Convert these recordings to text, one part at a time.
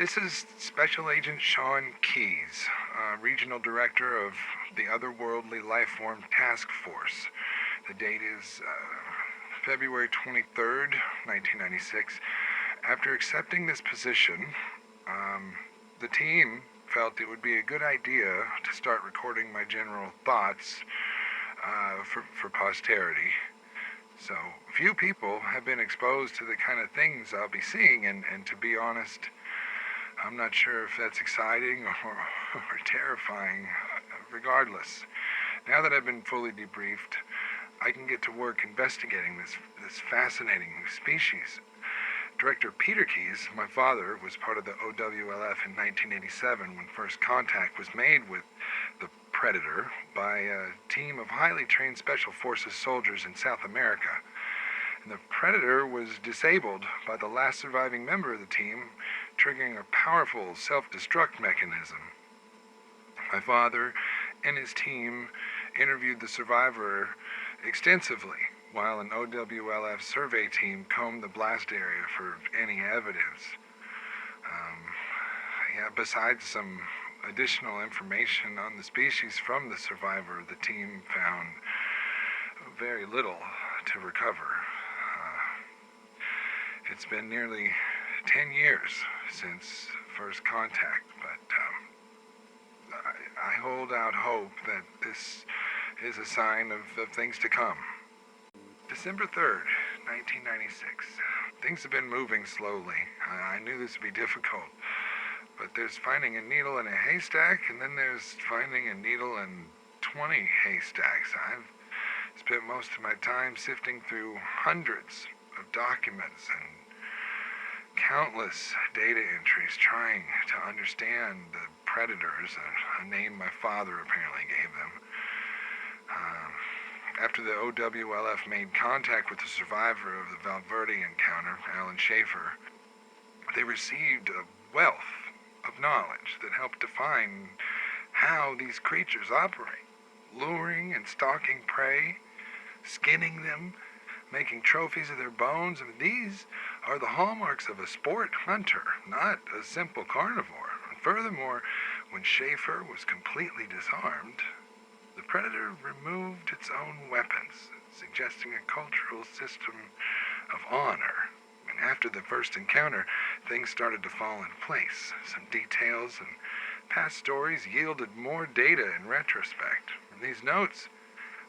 This is Special Agent Sean Keyes, Regional Director of the Otherworldly Lifeform Task Force. The date is February 23rd, 1996. After accepting this position, the team felt it would be a good idea to start recording my general thoughts for posterity. So, few people have been exposed to the kind of things I'll be seeing, and to be honest, I'm not sure if that's exciting or terrifying. Regardless, now that I've been fully debriefed, I can get to work investigating this fascinating species. Director Peter Keyes, my father, was part of the OWLF in 1987 when first contact was made with the Predator by a team of highly trained Special Forces soldiers in South America. And the Predator was disabled by the last surviving member of the team, triggering a powerful self-destruct mechanism. My father and his team interviewed the survivor extensively, while an OWLF survey team combed the blast area for any evidence. Besides some additional information on the species from the survivor, the team found very little to recover. It's been nearly 10 years since first contact, but I hold out hope that this is a sign of things to come. December 3rd, 1996. Things have been moving slowly. I knew this would be difficult, but there's finding a needle in a haystack, and then there's finding a needle in 20 haystacks. I've spent most of my time sifting through hundreds of documents and countless data entries trying to understand the predators, a name my father apparently gave them. After the OWLF made contact with the survivor of the Valverde encounter, Alan Schaefer, they received a wealth of knowledge that helped define how these creatures operate, luring and stalking prey, skinning them, making trophies of their bones. I mean, these are the hallmarks of a sport hunter, not a simple carnivore. And furthermore, when Schaefer was completely disarmed, the Predator removed its own weapons, suggesting a cultural system of honor. And after the first encounter, things started to fall in place. Some details and past stories yielded more data in retrospect. From these notes,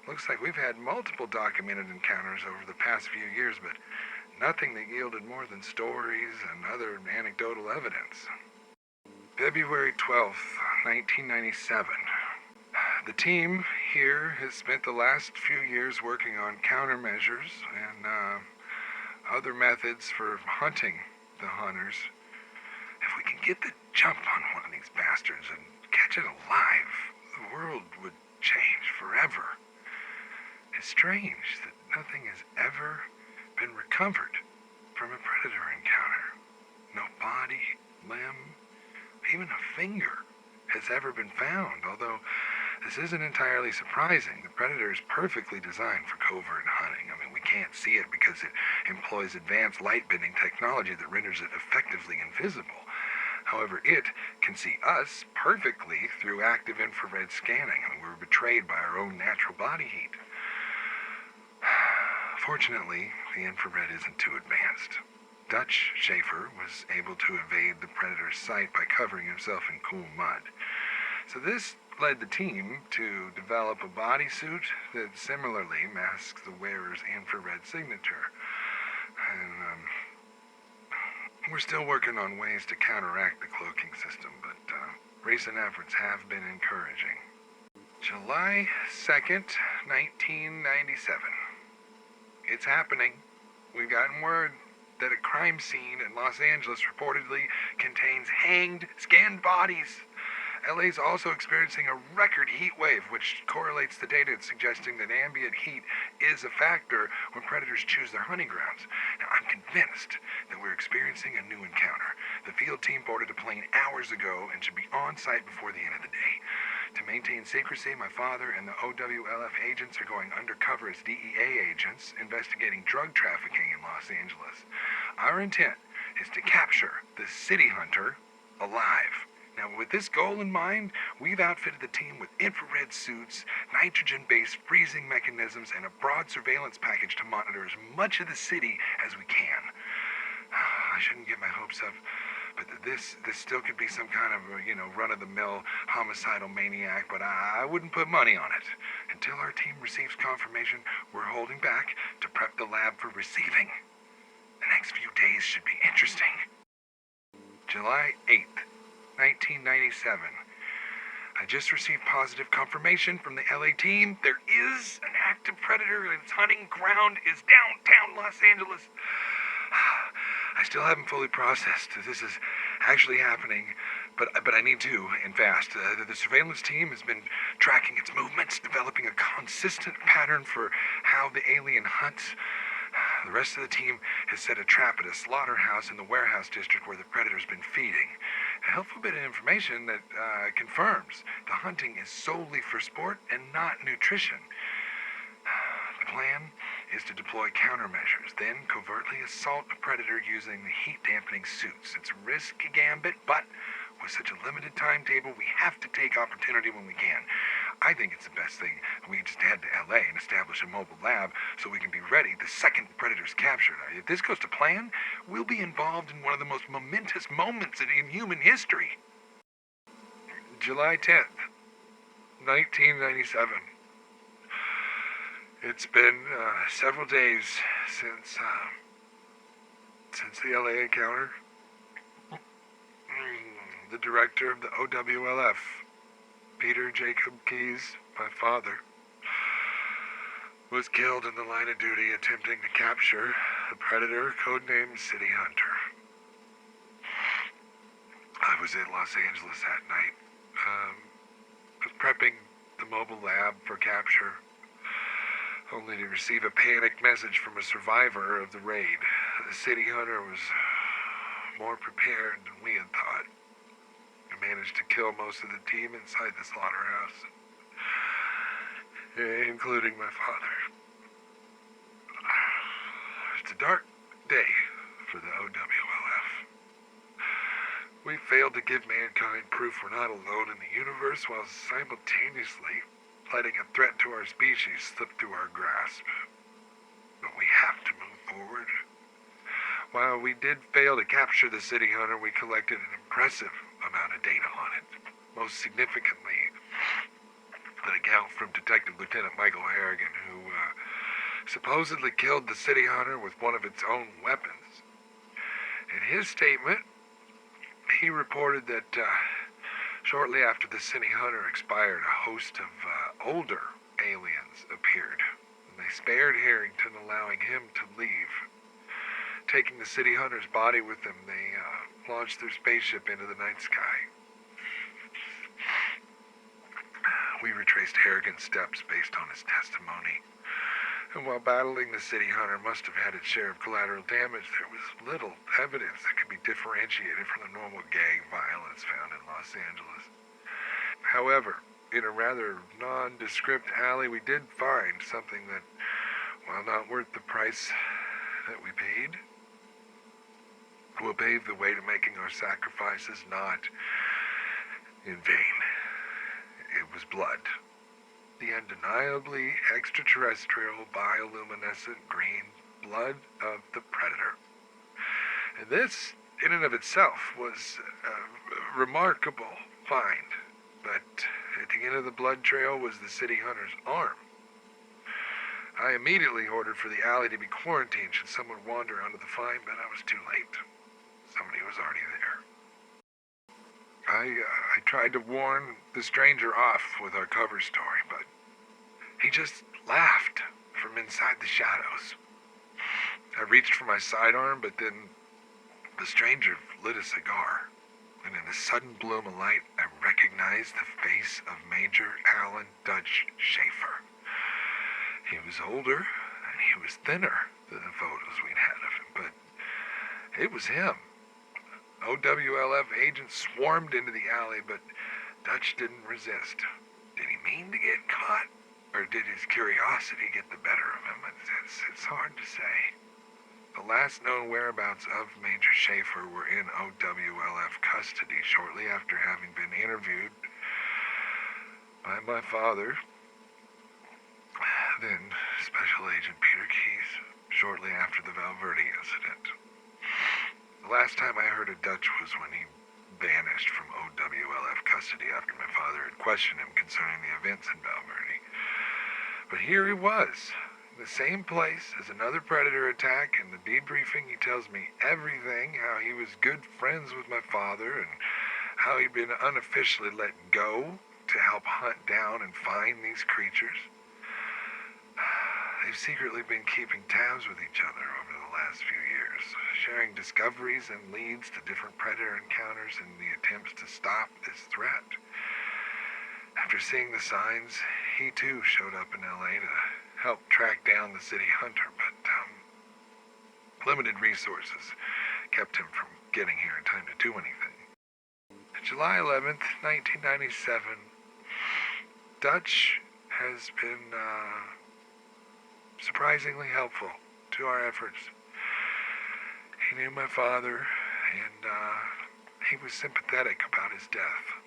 looks like we've had multiple documented encounters over the past few years, but nothing that yielded more than stories and other anecdotal evidence. February 12th, 1997. The team here has spent the last few years working on countermeasures and other methods for hunting the hunters. If we can get the jump on one of these bastards and catch it alive, the world would change forever. It's strange that nothing has ever been recovered from a predator encounter. No body, limb, even a finger has ever been found, although this isn't entirely surprising. The predator is perfectly designed for covert hunting. I mean, we can't see it because it employs advanced light-bending technology that renders it effectively invisible. However, it can see us perfectly through active infrared scanning. I mean, we're betrayed by our own natural body heat. Fortunately, the infrared isn't too advanced. Dutch Schaefer was able to evade the predator's sight by covering himself in cool mud. So this led the team to develop a bodysuit that similarly masks the wearer's infrared signature. And we're still working on ways to counteract the cloaking system, but recent efforts have been encouraging. July 2nd, 1997. It's happening. We've gotten word that a crime scene in Los Angeles reportedly contains hanged, skinned bodies. LA's also experiencing a record heat wave, which correlates the data suggesting that ambient heat is a factor when predators choose their hunting grounds. Now, I'm convinced that we're experiencing a new encounter. The field team boarded a plane hours ago and should be on site before the end of the day. To maintain secrecy, my father and the OWLF agents are going undercover as DEA agents investigating drug trafficking in Los Angeles. Our intent is to capture the city hunter alive. Now, with this goal in mind, we've outfitted the team with infrared suits, nitrogen-based freezing mechanisms, and a broad surveillance package to monitor as much of the city as we can. I shouldn't get my hopes up, but this still could be some kind of, run-of-the-mill homicidal maniac, but I wouldn't put money on it. Until our team receives confirmation, we're holding back to prep the lab for receiving. The next few days should be interesting. July 8th. 1997. I just received positive confirmation from the LA team. There is an active predator and its hunting ground is downtown Los Angeles. I still haven't fully processed this is actually happening, but I need to, and fast. The surveillance team has been tracking its movements, developing a consistent pattern for how the alien hunts. The rest of the team has set a trap at a slaughterhouse in the warehouse district where the predator's been feeding. A helpful bit of information that confirms the hunting is solely for sport and not nutrition. The plan is to deploy countermeasures, then covertly assault a predator using the heat-dampening suits. It's a risky gambit, but with such a limited timetable, we have to take opportunity when we can. I think it's the best thing we just head to LA and establish a mobile lab so we can be ready the second the predator's captured. If this goes to plan, we'll be involved in one of the most momentous moments in human history. July 10th, 1997. It's been several days since the LA encounter. The director of the OWLF, Peter Jacob Keyes, my father, was killed in the line of duty attempting to capture a predator codenamed City Hunter. I was in Los Angeles that night. I was prepping the mobile lab for capture, only to receive a panicked message from a survivor of the raid. The City Hunter was more prepared than we had thought. He managed to kill most of the team inside the slaughterhouse, including my father. It's a dark day for the OWLF. We failed to give mankind proof we're not alone in the universe while simultaneously letting a threat to our species slip through our grasp. But we have to move forward. While we did fail to capture the City Hunter, we collected an impressive amount of data on it. Most significantly, an account from Detective Lieutenant Michael Harrigan, who supposedly killed the City Hunter with one of its own weapons. In his statement, he reported that shortly after the City Hunter expired, a host of older aliens appeared. And they spared Harrington, allowing him to leave. Taking the City Hunter's body with them, they launched their spaceship into the night sky. We retraced Harrigan's steps based on his testimony. And while battling the City Hunter must have had its share of collateral damage, there was little evidence that could be differentiated from the normal gang violence found in Los Angeles. However, in a rather nondescript alley, we did find something that, while not worth the price that we paid, will pave the way to making our sacrifices not in vain. It was blood. The undeniably extraterrestrial bioluminescent green blood of the predator. And this, in and of itself, was a remarkable find. But at the end of the blood trail was the City Hunter's arm. I immediately ordered for the alley to be quarantined should someone wander onto the find, but I was too late. Somebody was already there. I tried to warn the stranger off with our cover story, but he just laughed from inside the shadows. I reached for my sidearm, but then the stranger lit a cigar, and in the sudden bloom of light, I recognized the face of Major Alan Dutch Schaefer. He was older, and he was thinner than the photos we'd had of him, but it was him. OWLF agents swarmed into the alley, but Dutch didn't resist. Did he mean to get caught? Or did his curiosity get the better of him? It's hard to say. The last known whereabouts of Major Schaefer were in OWLF custody shortly after having been interviewed by my father, then Special Agent Peter Keyes, shortly after the Valverde incident. The last time I heard of Dutch was when he vanished from OWLF custody after my father had questioned him concerning the events in Valverde. But here he was, in the same place as another predator attack. In the debriefing, he tells me everything, how he was good friends with my father and how he'd been unofficially let go to help hunt down and find these creatures. They've secretly been keeping tabs with each other over the last few years, sharing discoveries and leads to different predator encounters in the attempts to stop this threat. After seeing the signs, he too showed up in LA to help track down the city hunter, but limited resources kept him from getting here in time to do anything. July 11th, 1997, Dutch has been surprisingly helpful to our efforts. He knew my father, and he was sympathetic about his death.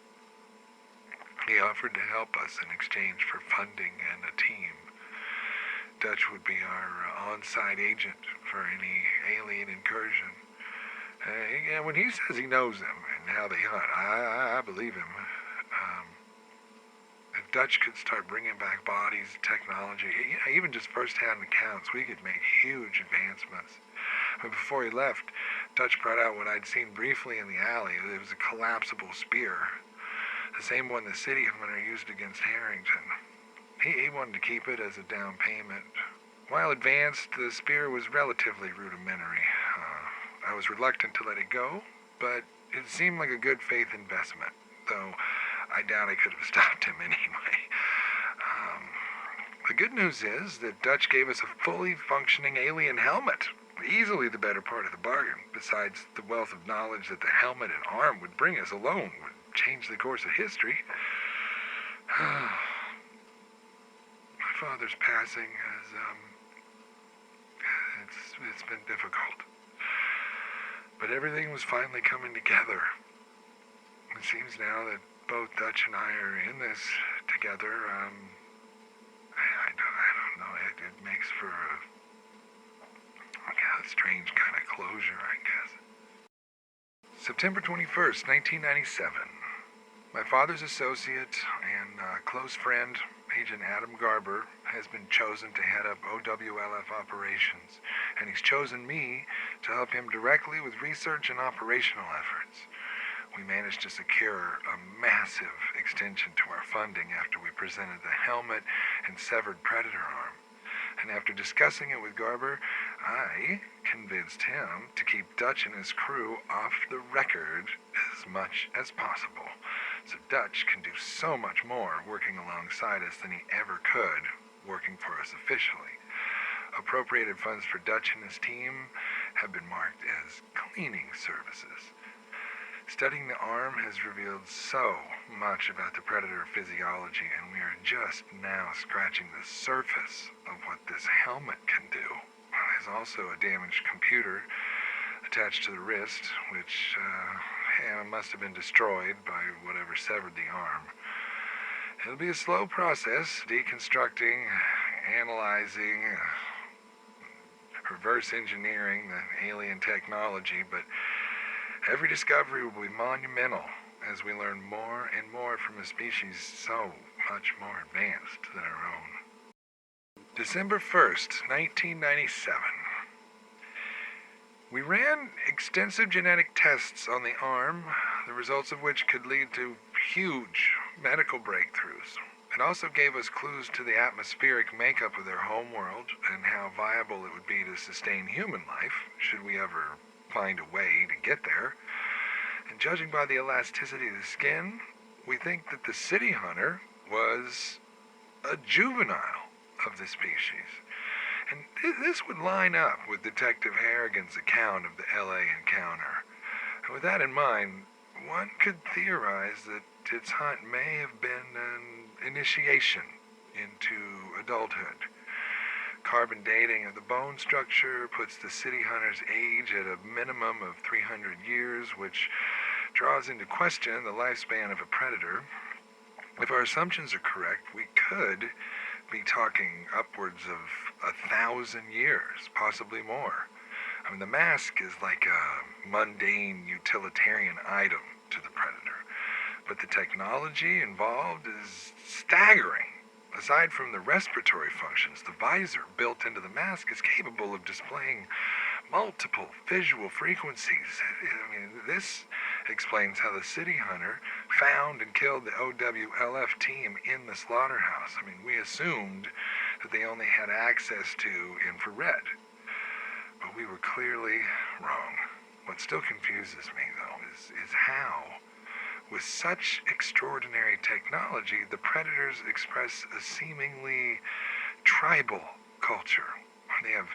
He offered to help us in exchange for funding and a team. Dutch would be our on-site agent for any alien incursion. And when he says he knows them and how they hunt, I believe him. If Dutch could start bringing back bodies, technology, even just first-hand accounts, we could make huge advancements. But before he left, Dutch brought out what I'd seen briefly in the alley. It was a collapsible spear, the same one the city hunter used against Harrington. He wanted to keep it as a down payment. While advanced, the spear was relatively rudimentary. I was reluctant to let it go, but it seemed like a good faith investment, though I doubt I could have stopped him anyway. The good news is that Dutch gave us a fully functioning alien helmet. Easily the better part of the bargain, besides the wealth of knowledge that the helmet and arm would bring us alone would change the course of history. My father's passing has, it's been difficult. But everything was finally coming together. It seems now that both Dutch and I are in this together. I don't know. It makes for a strange kind of closure, I guess. September 21st, 1997. My father's associate and close friend, Agent Adam Garber, has been chosen to head up OWLF operations, and he's chosen me to help him directly with research and operational efforts. We managed to secure a massive extension to our funding after we presented the helmet and severed predator arm. And after discussing it with Garber, I convinced him to keep Dutch and his crew off the record as much as possible, so Dutch can do so much more working alongside us than he ever could working for us officially. Appropriated funds for Dutch and his team have been marked as cleaning services. Studying the arm has revealed so much about the predator physiology, and we are just now scratching the surface of what this helmet can do. There's also a damaged computer attached to the wrist, which must have been destroyed by whatever severed the arm. It'll be a slow process, deconstructing, analyzing, reverse engineering the alien technology, but every discovery will be monumental as we learn more and more from a species so much more advanced than our own. December 1st, 1997. We ran extensive genetic tests on the arm, the results of which could lead to huge medical breakthroughs. It also gave us clues to the atmospheric makeup of their homeworld and how viable it would be to sustain human life, should we ever find a way to get there. And judging by the elasticity of the skin, we think that the city hunter was a juvenile of the species. And this would line up with Detective Harrigan's account of the LA encounter. And with that in mind, one could theorize that its hunt may have been an initiation into adulthood. Carbon dating of the bone structure puts the city hunter's age at a minimum of 300 years, which draws into question the lifespan of a predator. If our assumptions are correct, we could be talking upwards of 1,000 years, possibly more. I mean, the mask is like a mundane utilitarian item to the predator, but the technology involved is staggering. Aside from the respiratory functions, the visor built into the mask is capable of displaying multiple visual frequencies. I mean, this explains how the city hunter found and killed the OWLF team in the slaughterhouse. I mean, we assumed that they only had access to infrared, but we were clearly wrong. What still confuses me, though, is how, with such extraordinary technology, the predators express a seemingly tribal culture. They have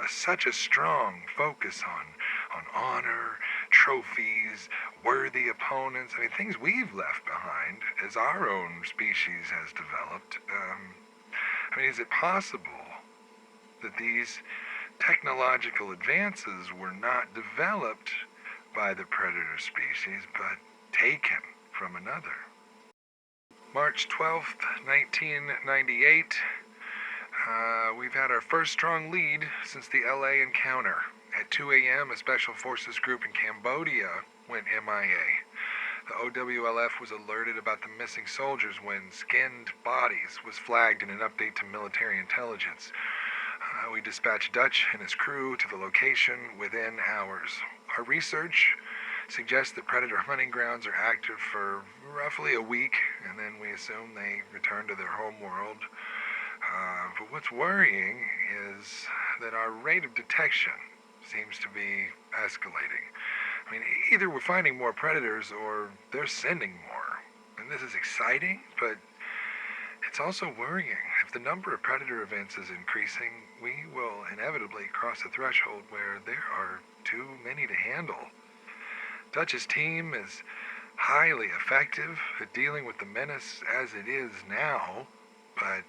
such a strong focus on honor, trophies, worthy opponents. I mean, things we've left behind as our own species has developed. I mean, is it possible that these technological advances were not developed by the predator species, but taken from another? March 12th, 1998. We've had our first strong lead since the LA encounter. At 2 a.m., a Special Forces group in Cambodia went MIA. The OWLF was alerted about the missing soldiers when skinned bodies was flagged in an update to military intelligence. We dispatched Dutch and his crew to the location within hours. Our research suggests that predator hunting grounds are active for roughly a week, and then we assume they return to their home world. But what's worrying is that our rate of detection seems to be escalating. I mean, either we're finding more predators or they're sending more. And this is exciting, but it's also worrying. If the number of predator events is increasing, we will inevitably cross a threshold where there are too many to handle. Dutch's team is highly effective at dealing with the menace as it is now, but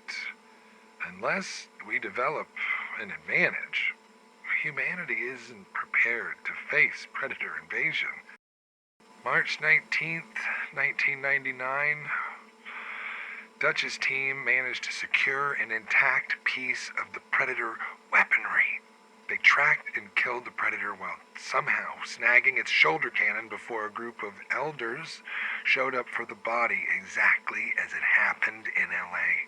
unless we develop an advantage, humanity isn't prepared to face predator invasion. March 19th, 1999, Dutch's team managed to secure an intact piece of the predator weaponry. They tracked and killed the predator while somehow snagging its shoulder cannon before a group of elders showed up for the body exactly as it happened in LA.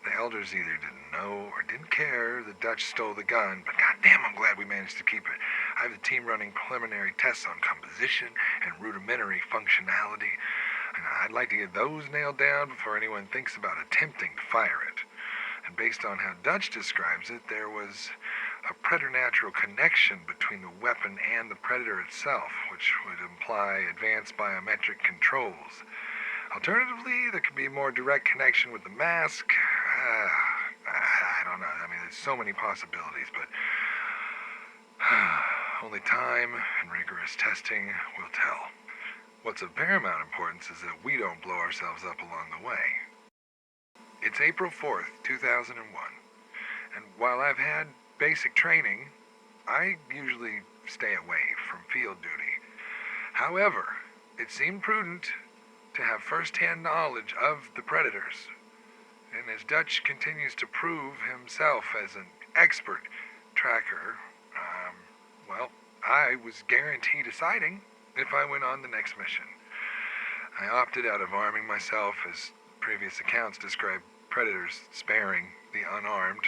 The elders either didn't know or didn't care that Dutch stole the gun, but goddamn, I'm glad we managed to keep it. I have the team running preliminary tests on composition and rudimentary functionality, and I'd like to get those nailed down before anyone thinks about attempting to fire it. And based on how Dutch describes it, there was a preternatural connection between the weapon and the predator itself, which would imply advanced biometric controls. Alternatively, there could be a more direct connection with the mask. I don't know. I mean, there's so many possibilities, but only time and rigorous testing will tell. What's of paramount importance is that we don't blow ourselves up along the way. It's April 4th, 2001, and while I've had basic training, I usually stay away from field duty. However, it seemed prudent to have first-hand knowledge of the predators. And as Dutch continues to prove himself as an expert tracker, well, I was guaranteed a sighting if I went on the next mission. I opted out of arming myself, as previous accounts describe predators sparing the unarmed.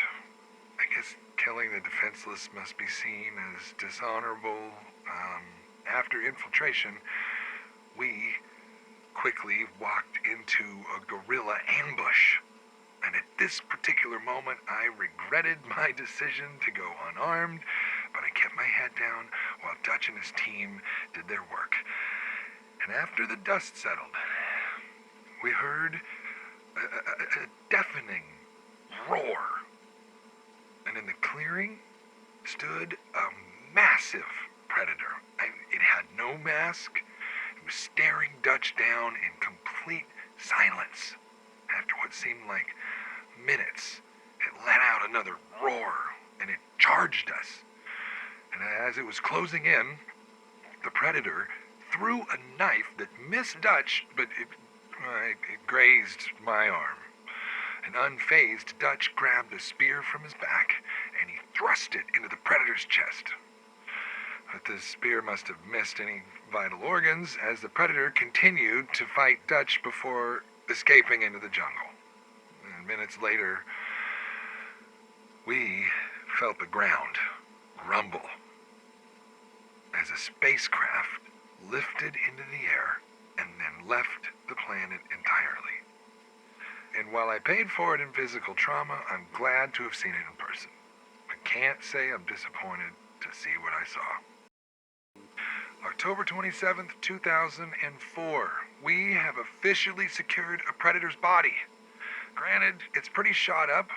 I guess killing the defenseless must be seen as dishonorable. After infiltration, we quickly walked into a guerrilla ambush. And at this particular moment, I regretted my decision to go unarmed, but I kept my head down while Dutch and his team did their work. And after the dust settled, we heard a deafening roar. And in the clearing stood a massive predator. It had no mask. It was staring Dutch down in complete silence. After what seemed like minutes, it let out another roar, and it charged us. And as it was closing in, the predator threw a knife that missed Dutch, but it grazed my arm. An unfazed Dutch grabbed a spear from his back, and he thrust it into the predator's chest. But the spear must have missed any vital organs, as the predator continued to fight Dutch before escaping into the jungle. And minutes later, we felt the ground rumble as a spacecraft lifted into the air and then left the planet entirely. And while I paid for it in physical trauma, I'm glad to have seen it in person. I can't say I'm disappointed to see what I saw. October 27th, 2004. We have officially secured a predator's body. Granted, it's pretty shot up,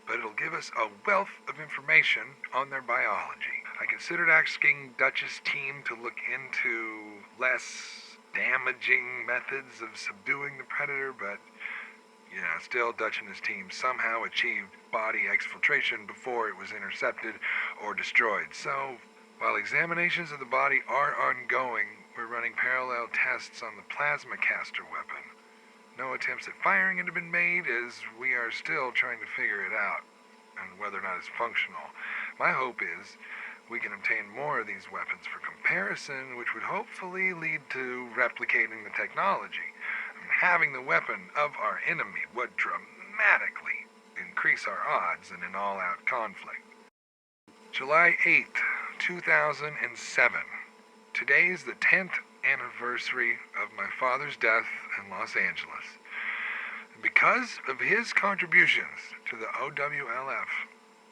but it'll give us a wealth of information on their biology. I considered asking Dutch's team to look into less damaging methods of subduing the predator, but still Dutch and his team somehow achieved body exfiltration before it was intercepted or destroyed. So, while examinations of the body are ongoing, we're running parallel tests on the plasma caster weapon. No attempts at firing it have been made, as we are still trying to figure it out, and whether or not it's functional. My hope is we can obtain more of these weapons for comparison, which would hopefully lead to replicating the technology. Having the weapon of our enemy would dramatically increase our odds in an all-out conflict. July 8th, 2007. Today's the 10th anniversary of my father's death in Los Angeles. Because of his contributions to the OWLF,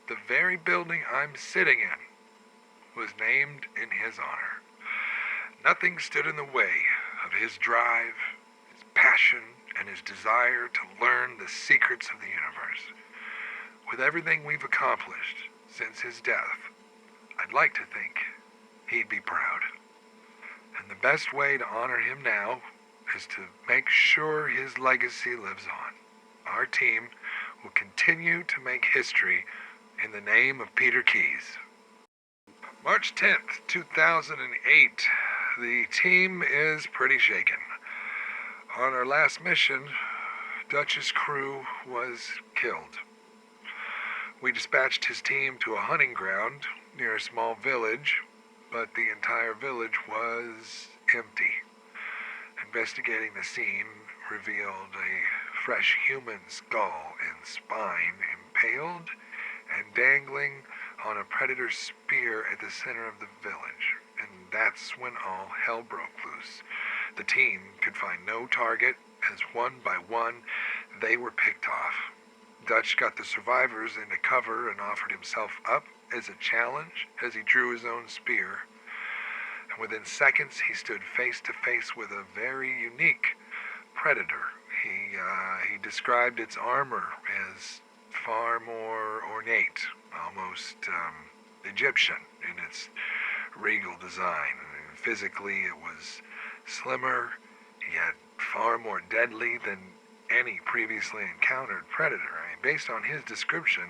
the very building I'm sitting in was named in his honor. Nothing stood in the way of his drive, passion, and his desire to learn the secrets of the universe. With everything we've accomplished since his death, I'd like to think he'd be proud. And the best way to honor him now is to make sure his legacy lives on. Our team will continue to make history in the name of Peter Keyes. March 10th, 2008. The team is pretty shaken. On our last mission, Dutch's crew was killed. We dispatched his team to a hunting ground near a small village, but the entire village was empty. Investigating the scene revealed a fresh human skull and spine impaled and dangling on a predator's spear at the center of the village. And that's when all hell broke loose. The team could find no target, as one by one, they were picked off. Dutch got the survivors into cover and offered himself up as a challenge as he drew his own spear. And within seconds, he stood face to face with a very unique predator. He described its armor as far more ornate, almost Egyptian in its regal design. Physically, it was slimmer, yet far more deadly than any previously encountered predator. Based on his description,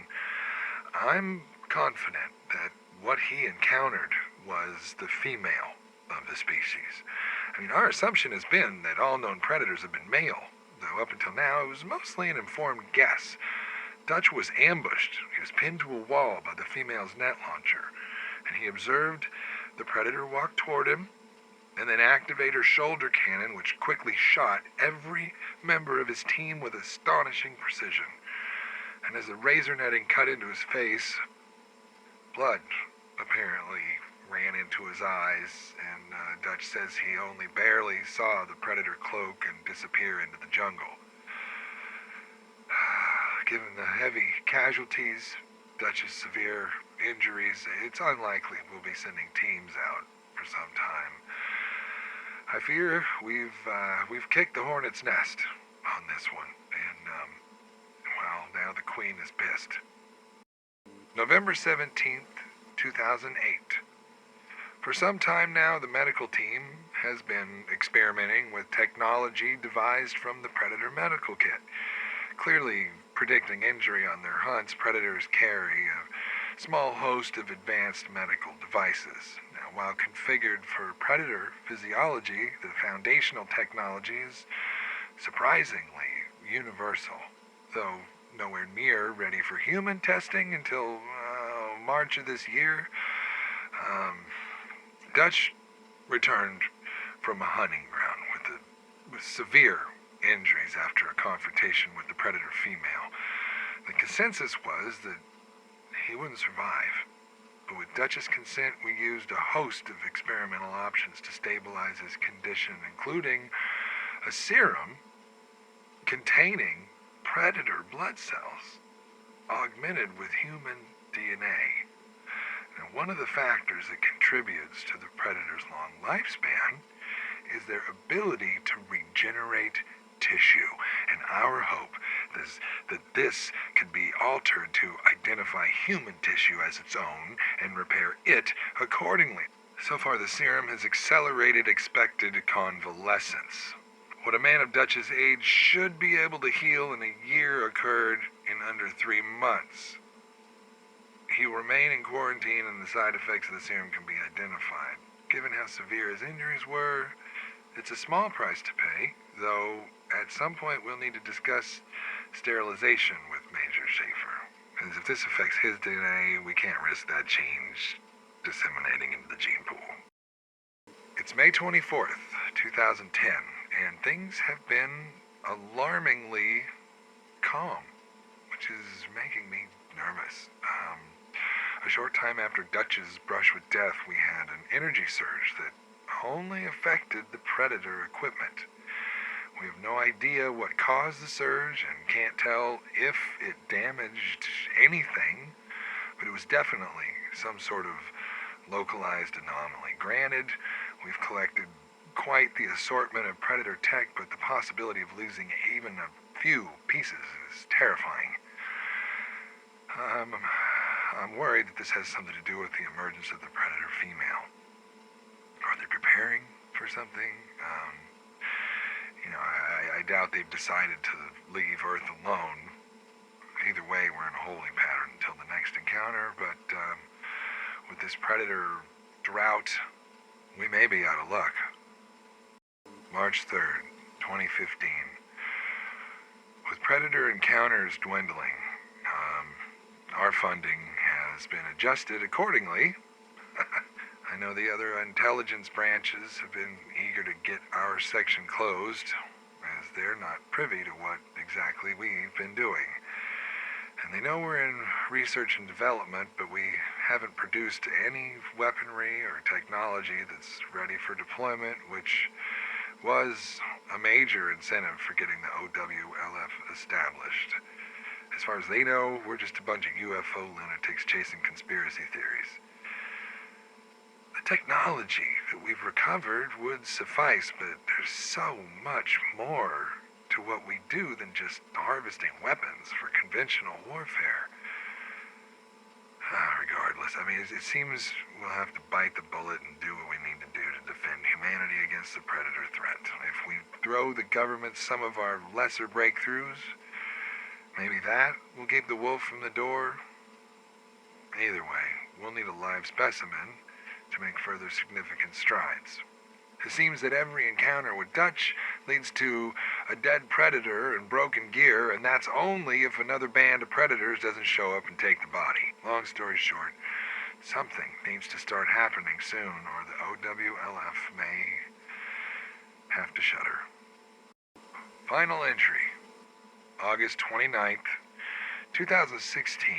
I'm confident that what he encountered was the female of the species. Our assumption has been that all known predators have been male, though up until now it was mostly an informed guess. Dutch was ambushed. He was pinned to a wall by the female's net launcher, and he observed the predator walk toward him and then activate her shoulder cannon, which quickly shot every member of his team with astonishing precision. And as the razor netting cut into his face, blood apparently ran into his eyes, and Dutch says he only barely saw the predator cloak and disappear into the jungle. Given the heavy casualties, Dutch's severe injuries, it's unlikely we'll be sending teams out for some time. I fear we've kicked the hornet's nest on this one, and now the queen is pissed. November 17th, 2008. For some time now, the medical team has been experimenting with technology devised from the Predator medical kit. Clearly, predicting injury on their hunts, predators carry a small host of advanced medical devices. Now, while configured for predator physiology, the foundational technology is surprisingly universal, though nowhere near ready for human testing until March of this year. Dutch returned from a hunting ground with severe injuries after a confrontation with the predator female. The consensus was that he wouldn't survive, but with Dutch's consent, we used a host of experimental options to stabilize his condition, including a serum containing predator blood cells augmented with human DNA. Now, one of the factors that contributes to the predator's long lifespan is their ability to regenerate tissue, and our hope is that this could be altered to identify human tissue as its own and repair it accordingly. So far, the serum has accelerated expected convalescence. What a man of Dutch's age should be able to heal in a year occurred in under 3 months. He will remain in quarantine and the side effects of the serum can be identified. Given how severe his injuries were, it's a small price to pay, though at some point we'll need to discuss sterilization with Major Schaefer. Because if this affects his DNA, we can't risk that change disseminating into the gene pool. It's May 24th, 2010, and things have been alarmingly calm, which is making me nervous. A short time after Dutch's brush with death, we had an energy surge that only affected the predator equipment. We have no idea what caused the surge and can't tell if it damaged anything, but it was definitely some sort of localized anomaly. Granted, we've collected quite the assortment of predator tech, but the possibility of losing even a few pieces is terrifying. I'm worried that this has something to do with the emergence of the predator female. Are they preparing for something? I doubt they've decided to leave Earth alone. Either way, we're in a holding pattern until the next encounter, but with this predator drought, we may be out of luck. March 3rd, 2015. With predator encounters dwindling, our funding has been adjusted accordingly. I know the other intelligence branches have been eager to get our section closed, as they're not privy to what exactly we've been doing. And they know we're in research and development, but we haven't produced any weaponry or technology that's ready for deployment, which was a major incentive for getting the OWLF established. As far as they know, we're just a bunch of UFO lunatics chasing conspiracy theories. The technology that we've recovered would suffice, but there's so much more to what we do than just harvesting weapons for conventional warfare. Regardless, it seems we'll have to bite the bullet and do what we need to do to defend humanity against the predator threat. If we throw the government some of our lesser breakthroughs, maybe that will keep the wolf from the door. Either way, we'll need a live specimen to make further significant strides. It seems that every encounter with Dutch leads to a dead predator and broken gear, and that's only if another band of predators doesn't show up and take the body. Long story short, something needs to start happening soon, or the OWLF may have to shudder. Final entry, August 29th, 2016.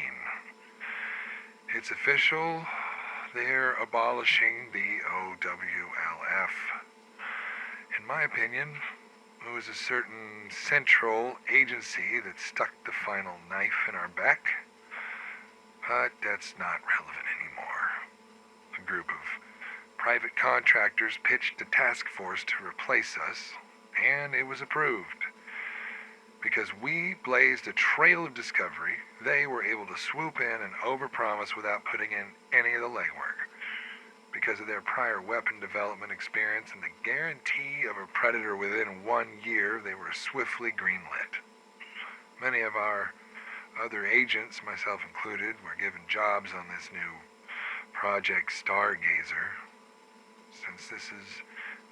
It's official. They're abolishing the OWLF. In my opinion, it was a certain central agency that stuck the final knife in our back. But that's not relevant anymore. A group of private contractors pitched a task force to replace us, and it was approved. Because we blazed a trail of discovery, they were able to swoop in and overpromise without putting in any of the legwork. Because of their prior weapon development experience and the guarantee of a predator within 1 year, they were swiftly greenlit. Many of our Other agents, myself included, were given jobs on this new Project Stargazer. Since this is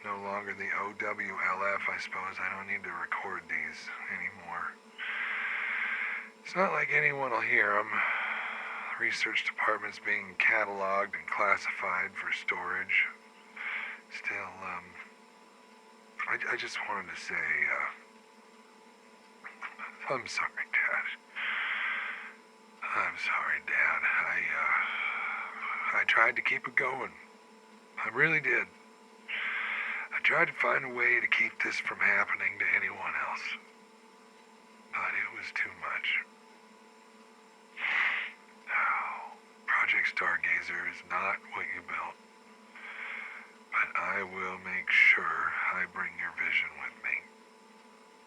no longer the OWLF, I suppose I don't need to record these anymore. It's not like anyone will hear them. The research department's being cataloged and classified for storage. Still, I just wanted to say, I'm sorry, Dad. I'm sorry, Dad. I tried to keep it going. I really did. I tried to find a way to keep this from happening to anyone else. But it was too much. Project Stargazer is not what you built. But I will make sure I bring your vision with me.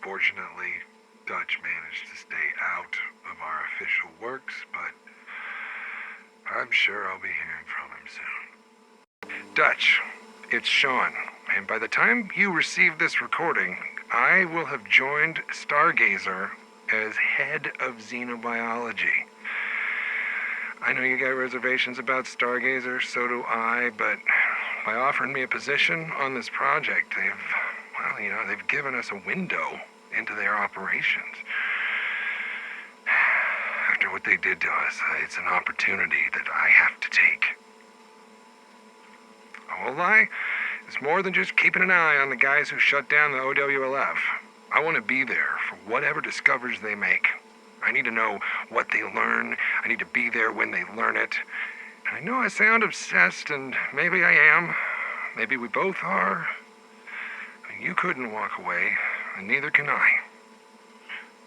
Fortunately, Dutch managed to stay out of our official works, but I'm sure I'll be hearing from him soon. Dutch, it's Sean, and by the time you receive this recording, I will have joined Stargazer as head of xenobiology. I know you got reservations about Stargazer, so do I, but by offering me a position on this project, they've given us a window into their operations. After what they did to us, it's an opportunity that I have to take. I won't lie, it's more than just keeping an eye on the guys who shut down the OWLF. I want to be there for whatever discoveries they make. I need to know what they learn. I need to be there when they learn it. And I know I sound obsessed, and maybe I am. Maybe we both are. You couldn't walk away, and neither can I.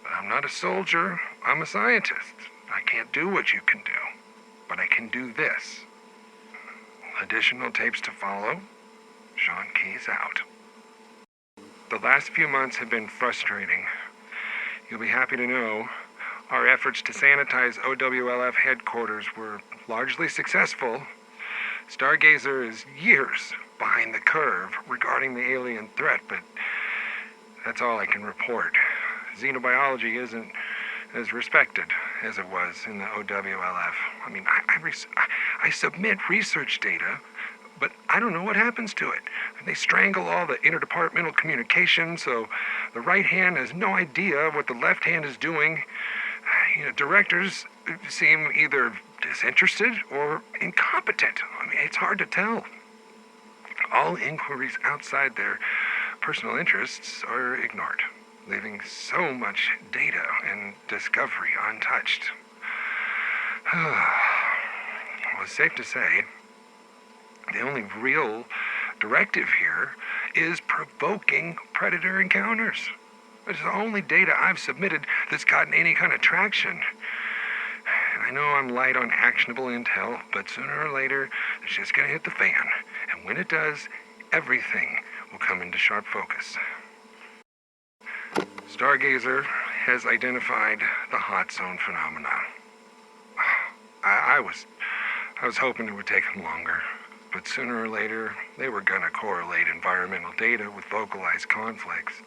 But I'm not a soldier. I'm a scientist. I can't do what you can do. But I can do this. Additional tapes to follow. Sean Keyes out. The last few months have been frustrating. You'll be happy to know our efforts to sanitize OWLF headquarters were largely successful. Stargazer is years behind the curve regarding the alien threat, but that's all I can report. Xenobiology isn't as respected as it was in the OWLF. I mean, I submit research data, but I don't know what happens to it. They strangle all the interdepartmental communication, so the right hand has no idea what the left hand is doing. Directors seem either disinterested or incompetent. I mean, it's hard to tell. All inquiries outside their personal interests are ignored, leaving so much data and discovery untouched. Well, it's safe to say the only real directive here is provoking predator encounters. It's the only data I've submitted that's gotten any kind of traction. And I know I'm light on actionable intel, but sooner or later, it's just gonna hit the fan. And when it does, everything will come into sharp focus. Stargazer has identified the hot zone phenomenon. I was hoping it would take them longer, but sooner or later, they were gonna correlate environmental data with localized conflicts.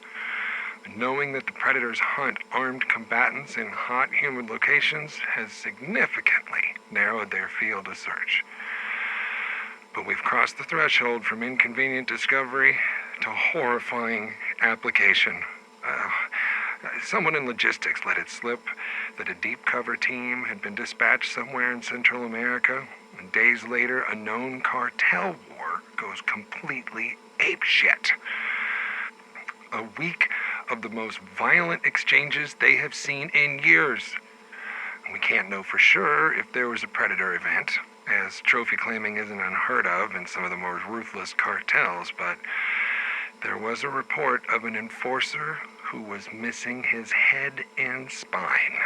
Knowing that the predators hunt armed combatants in hot, humid locations has significantly narrowed their field of search. But we've crossed the threshold from inconvenient discovery to horrifying application. Someone in logistics let it slip that a deep cover team had been dispatched somewhere in Central America, and days later, a known cartel war goes completely apeshit. A week of the most violent exchanges they have seen in years. We can't know for sure if there was a predator event, as trophy claiming isn't unheard of in some of the more ruthless cartels, but there was a report of an enforcer who was missing his head and spine.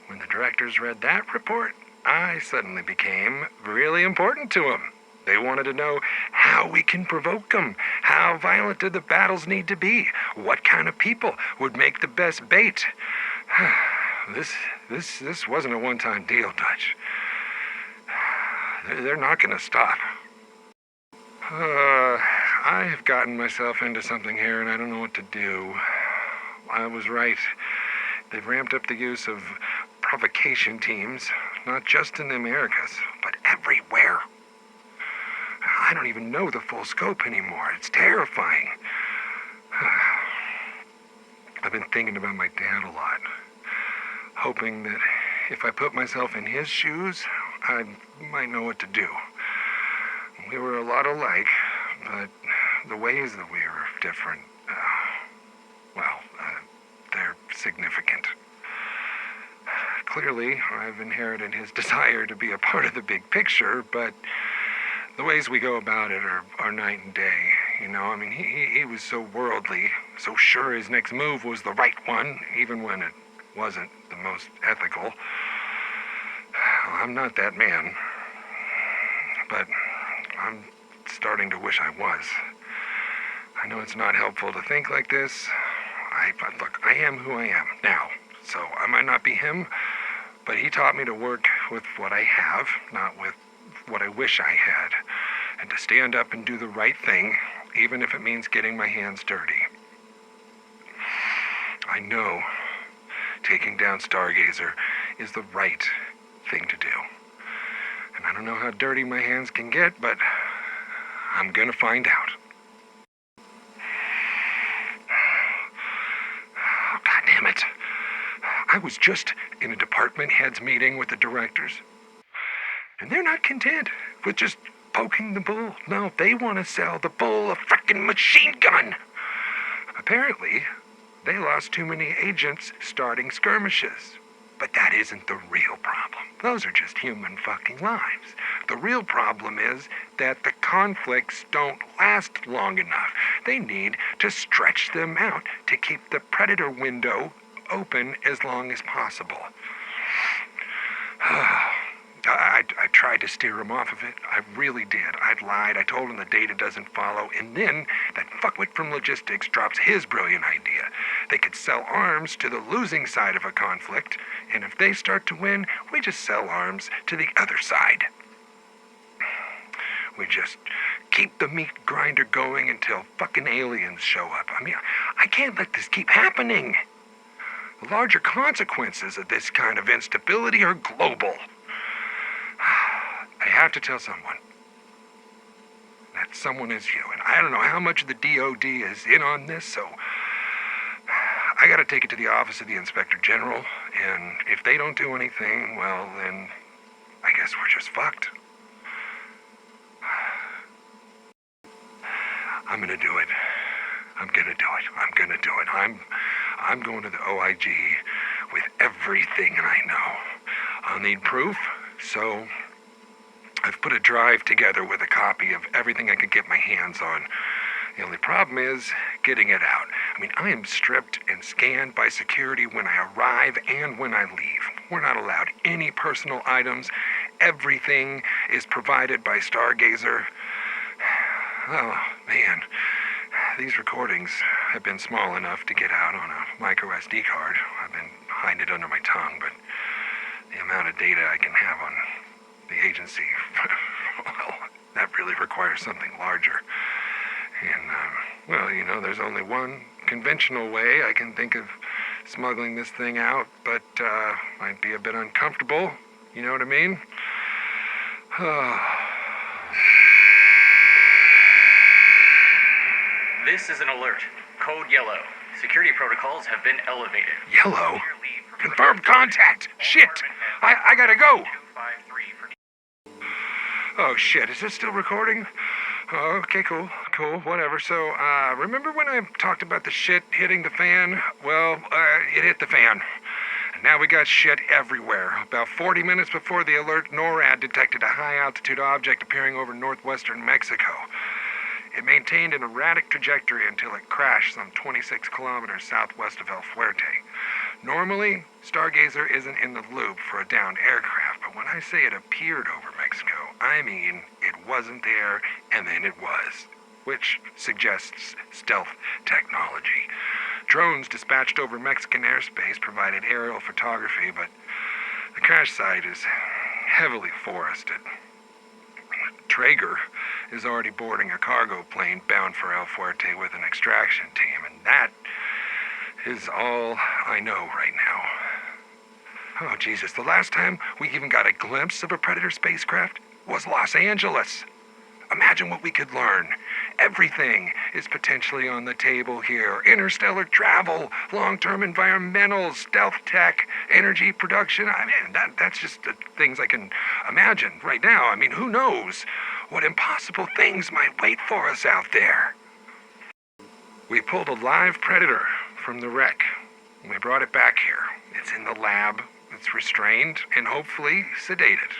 When the directors read that report, I suddenly became really important to them. They wanted to know how we can provoke them. How violent do the battles need to be? What kind of people would make the best bait? This wasn't a one-time deal, Dutch. They're not going to stop. I have gotten myself into something here, and I don't know what to do. I was right. They've ramped up the use of provocation teams, not just in the Americas, but everywhere. I don't even know the full scope anymore. It's terrifying. I've been thinking about my dad a lot, hoping that if I put myself in his shoes, I might know what to do. We were a lot alike, but the ways that we were different, they're significant. Clearly, I've inherited his desire to be a part of the big picture, but the ways we go about it are night and day, you know? I mean, he was so worldly, so sure his next move was the right one, even when it wasn't the most ethical. Well, I'm not that man, but I'm starting to wish I was. I know it's not helpful to think like this. Look, I am who I am now, so I might not be him, but he taught me to work with what I have, not with what I wish I had, and to stand up and do the right thing, even if it means getting my hands dirty. I know taking down Stargazer is the right thing to do. And I don't know how dirty my hands can get, but I'm gonna find out. Oh, God damn it. I was just in a department heads meeting with the directors. And they're not content with just poking the bull. No, they want to sell the bull a frickin' machine gun. Apparently, they lost too many agents starting skirmishes. But that isn't the real problem. Those are just human fucking lives. The real problem is that the conflicts don't last long enough. They need to stretch them out to keep the predator window open as long as possible. I tried to steer him off of it. I really did. I'd lied. I told him the data doesn't follow. And then that fuckwit from logistics drops his brilliant idea. They could sell arms to the losing side of a conflict, and if they start to win, we just sell arms to the other side. We just keep the meat grinder going until fucking aliens show up. I mean, I can't let this keep happening. The larger consequences of this kind of instability are global. I have to tell someone. That someone is you. And I don't know how much of the DOD is in on this, so I gotta take it to the office of the Inspector General. And if they don't do anything, well, then I guess we're just fucked. I'm gonna do it. I'm gonna do it. I'm gonna do it. I'm going to the OIG with everything I know. I'll need proof, so I've put a drive together with a copy of everything I could get my hands on. The only problem is getting it out. I mean, I am stripped and scanned by security when I arrive and when I leave. We're not allowed any personal items. Everything is provided by Stargazer. Oh, man. These recordings have been small enough to get out on a micro SD card. I've been hiding it under my tongue, but the amount of data I can have on the agency, well, that really requires something larger. And, there's only one conventional way I can think of smuggling this thing out, but might be a bit uncomfortable. You know what I mean? This is an alert. Code yellow. Security protocols have been elevated. Yellow? Confirmed contact! Shit! I gotta go! Oh shit, is this still recording? Oh, okay, cool, whatever. So, remember when I talked about the shit hitting the fan? Well, it hit the fan. And now we got shit everywhere. About 40 minutes before the alert, NORAD detected a high-altitude object appearing over northwestern Mexico. It maintained an erratic trajectory until it crashed some 26 kilometers southwest of El Fuerte. Normally, Stargazer isn't in the loop for a downed aircraft, but when I say it appeared over Mexico, I mean it wasn't there, and then it was, which suggests stealth technology. Drones dispatched over Mexican airspace provided aerial photography, but the crash site is heavily forested. Traeger is already boarding a cargo plane bound for El Fuerte with an extraction team, and that is all I know right now. Oh, Jesus, the last time we even got a glimpse of a Predator spacecraft was Los Angeles. Imagine what we could learn. Everything is potentially on the table here. Interstellar travel, long-term environmentals, stealth tech, energy production. I mean, that's just the things I can imagine right now. I mean, who knows what impossible things might wait for us out there. We pulled a live Predator from the wreck. We brought it back here. It's in the lab. It's restrained and hopefully sedated.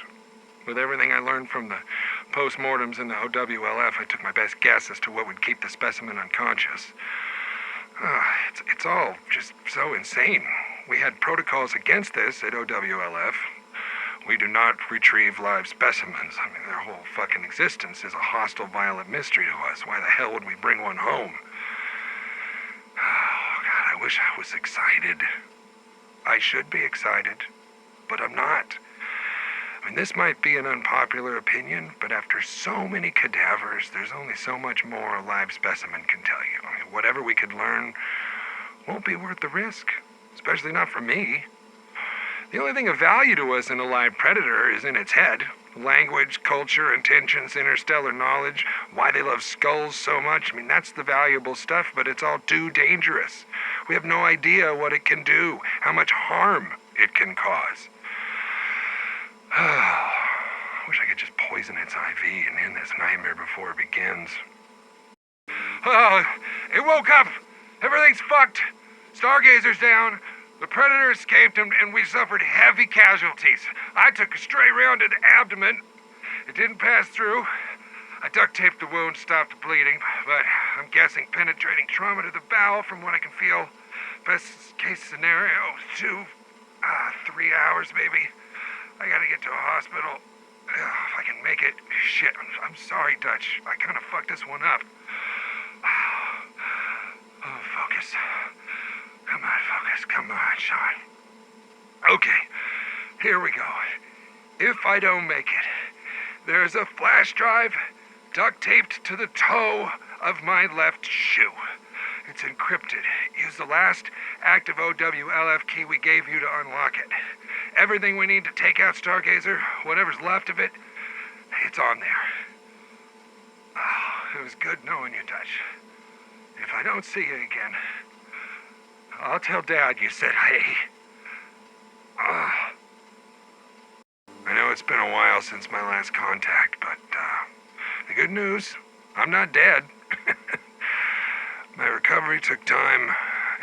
With everything I learned from the post-mortems in the OWLF, I took my best guess as to what would keep the specimen unconscious. It's all just so insane. We had protocols against this at OWLF. We do not retrieve live specimens. I mean, their whole fucking existence is a hostile, violent mystery to us. Why the hell would we bring one home? Oh, God, I wish I was excited. I should be excited, but I'm not. I mean, this might be an unpopular opinion, but after so many cadavers, there's only so much more a live specimen can tell you. I mean, whatever we could learn won't be worth the risk, especially not for me. The only thing of value to us in a live Predator is in its head. Language, culture, intentions, interstellar knowledge, why they love skulls so much. I mean, that's the valuable stuff, but it's all too dangerous. We have no idea what it can do, how much harm it can cause. I wish I could just poison its IV and end this nightmare before it begins. Oh, it woke up! Everything's fucked! Stargazer's down! The Predator escaped and we suffered heavy casualties. I took a stray round to the abdomen. It didn't pass through. I duct taped the wound, stopped the bleeding, but I'm guessing penetrating trauma to the bowel from what I can feel. Best case scenario, 3 hours maybe. I gotta get to a hospital. If I can make it. Shit, I'm sorry, Dutch. I kind of fucked this one up. Oh, focus. Come on, focus. Come on, Sean. Okay, here we go. If I don't make it, there's a flash drive duct taped to the toe of my left shoe. It's encrypted. Use the last active OWLF key we gave you to unlock it. Everything we need to take out Stargazer, whatever's left of it, it's on there. Oh, it was good knowing you, Dutch. If I don't see you again, I'll tell Dad you said hey. I know it's been a while since my last contact, but the good news, I'm not dead. My recovery took time,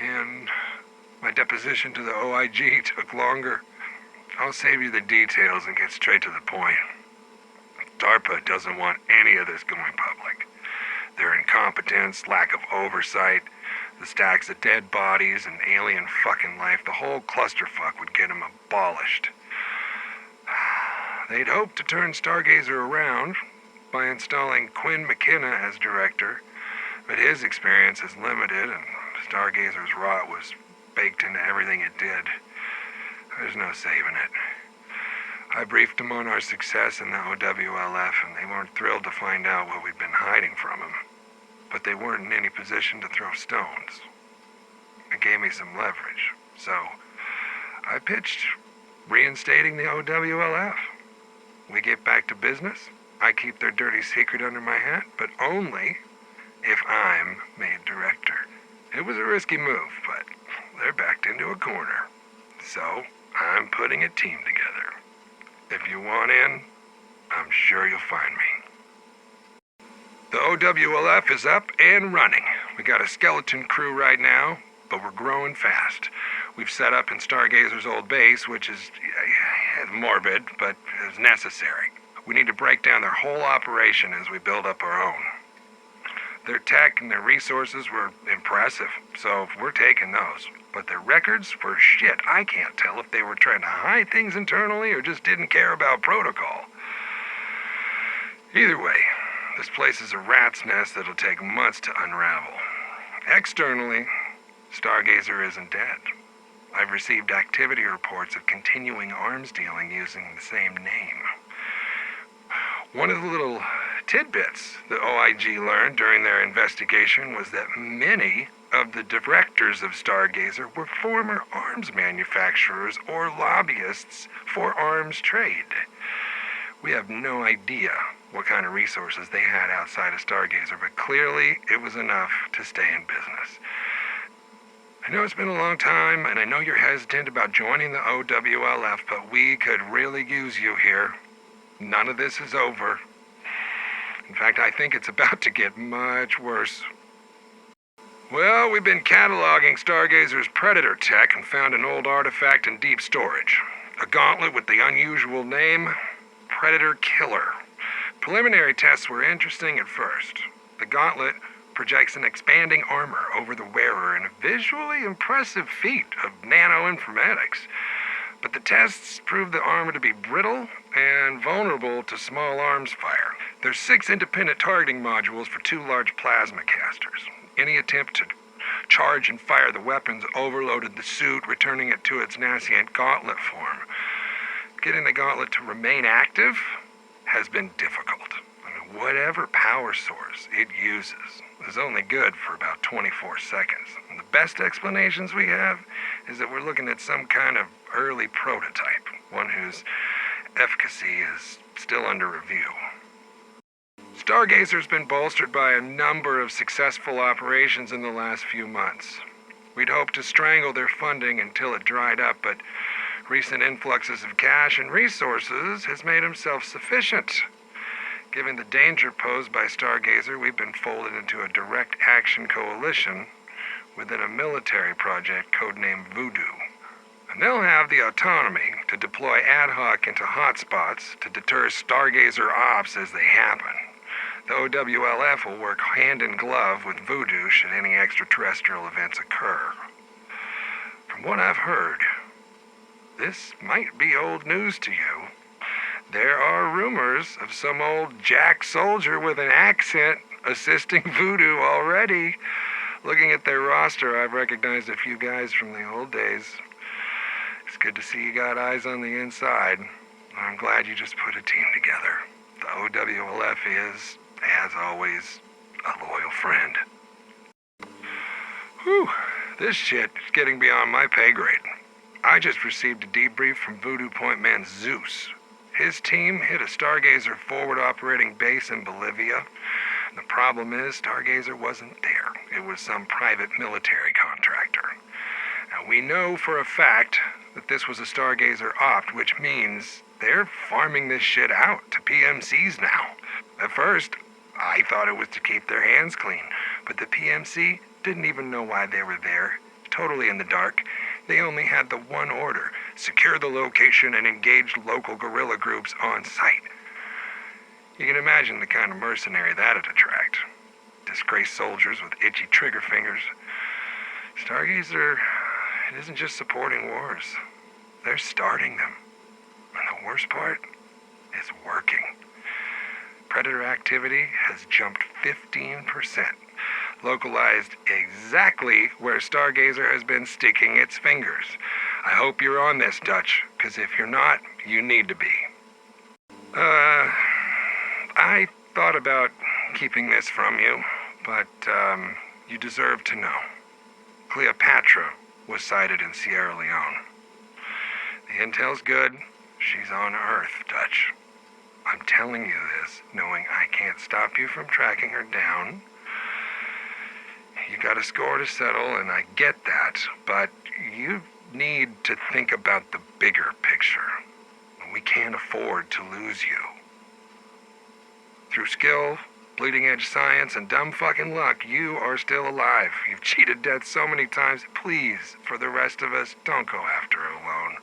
and my deposition to the OIG took longer. I'll save you the details and get straight to the point. DARPA doesn't want any of this going public. Their incompetence, lack of oversight, the stacks of dead bodies and alien fucking life, the whole clusterfuck would get them abolished. They'd hoped to turn Stargazer around by installing Quinn McKenna as director, but his experience is limited and Stargazer's rot was baked into everything it did. There's no saving it. I briefed them on our success in the OWLF, and they weren't thrilled to find out what we'd been hiding from them. But they weren't in any position to throw stones. It gave me some leverage, so I pitched reinstating the OWLF. We get back to business. I keep their dirty secret under my hat, but only if I'm made director. It was a risky move, but they're backed into a corner. So I'm putting a team together. If you want in, I'm sure you'll find me. The OWLF is up and running. We got a skeleton crew right now, but we're growing fast. We've set up in Stargazer's old base, which is morbid, but is necessary. We need to break down their whole operation as we build up our own. Their tech and their resources were impressive, so we're taking those. But their records were shit. I can't tell if they were trying to hide things internally or just didn't care about protocol. Either way, this place is a rat's nest that'll take months to unravel. Externally, Stargazer isn't dead. I've received activity reports of continuing arms dealing using the same name. One of the little tidbits the OIG learned during their investigation was that many of the directors of Stargazer were former arms manufacturers or lobbyists for arms trade. We have no idea what kind of resources they had outside of Stargazer, but clearly it was enough to stay in business. I know it's been a long time, and I know you're hesitant about joining the OWLF, but we could really use you here. None of this is over. In fact, I think it's about to get much worse. Well, we've been cataloging Stargazer's Predator tech and found an old artifact in deep storage. A gauntlet with the unusual name, Predator Killer. Preliminary tests were interesting at first. The gauntlet projects an expanding armor over the wearer in a visually impressive feat of nanoinformatics. But the tests proved the armor to be brittle and vulnerable to small arms fire. There's 6 independent targeting modules for 2 large plasma casters. Any attempt to charge and fire the weapons overloaded the suit, returning it to its nascent gauntlet form. Getting the gauntlet to remain active has been difficult. Whatever power source it uses is only good for about 24 seconds. And the best explanations we have is that we're looking at some kind of early prototype, one whose efficacy is still under review. Stargazer's been bolstered by a number of successful operations in the last few months. We'd hoped to strangle their funding until it dried up, but recent influxes of cash and resources has made them self-sufficient. Given the danger posed by Stargazer, we've been folded into a direct action coalition within a military project codenamed Voodoo. And they'll have the autonomy to deploy ad hoc into hotspots to deter Stargazer ops as they happen. The OWLF will work hand in glove with Voodoo should any extraterrestrial events occur. From what I've heard, this might be old news to you. There are rumors of some old jack soldier with an accent assisting Voodoo already. Looking at their roster, I've recognized a few guys from the old days. It's good to see you got eyes on the inside. I'm glad you just put a team together. The OWLF is, as always, a loyal friend. Whew, this shit is getting beyond my pay grade. I just received a debrief from Voodoo Point Man Zeus. His team hit a Stargazer forward operating base in Bolivia. The problem is, Stargazer wasn't there. It was some private military contractor. Now, we know for a fact that this was a Stargazer opt, which means they're farming this shit out to PMCs now. At first, I thought it was to keep their hands clean, but the PMC didn't even know why they were there. Totally in the dark. They only had the one order: secure the location and engage local guerrilla groups on site. You can imagine the kind of mercenary that'd attract. Disgraced soldiers with itchy trigger fingers. Stargazer, it isn't just supporting wars. They're starting them. And the worst part is working. Predator activity has jumped 15%. Localized exactly where Stargazer has been sticking its fingers. I hope you're on this, Dutch, because if you're not, you need to be. I thought about keeping this from you, but, you deserve to know. Cleopatra was sighted in Sierra Leone. The intel's good. She's on Earth, Dutch. I'm telling you this, knowing I can't stop you from tracking her down. You got a score to settle, and I get that, but you need to think about the bigger picture. We can't afford to lose you. Through skill, bleeding-edge science, and dumb fucking luck, you are still alive. You've cheated death so many times. Please, for the rest of us, don't go after her alone.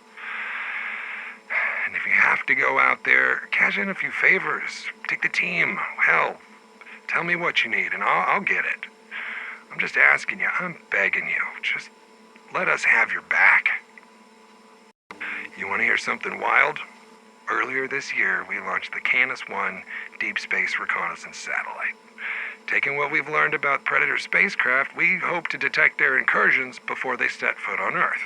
And if you have to go out there, cash in a few favors. Take the team. Hell, tell me what you need, and I'll get it. I'm just asking you. I'm begging you. Just let us have your back. You want to hear something wild? Earlier this year, we launched the Canis-1 Deep Space Reconnaissance Satellite. Taking what we've learned about Predator spacecraft, we hope to detect their incursions before they set foot on Earth.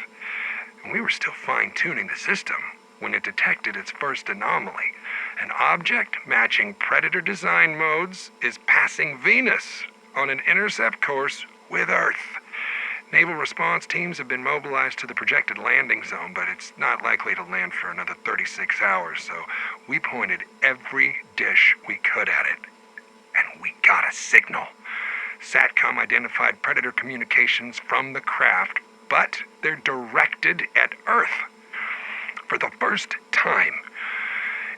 And we were still fine-tuning the system when it detected its first anomaly. An object matching Predator design modes is passing Venus on an intercept course with Earth. Naval response teams have been mobilized to the projected landing zone, but it's not likely to land for another 36 hours, so we pointed every dish we could at it. And we got a signal. SATCOM identified predator communications from the craft, but they're directed at Earth. For the first time,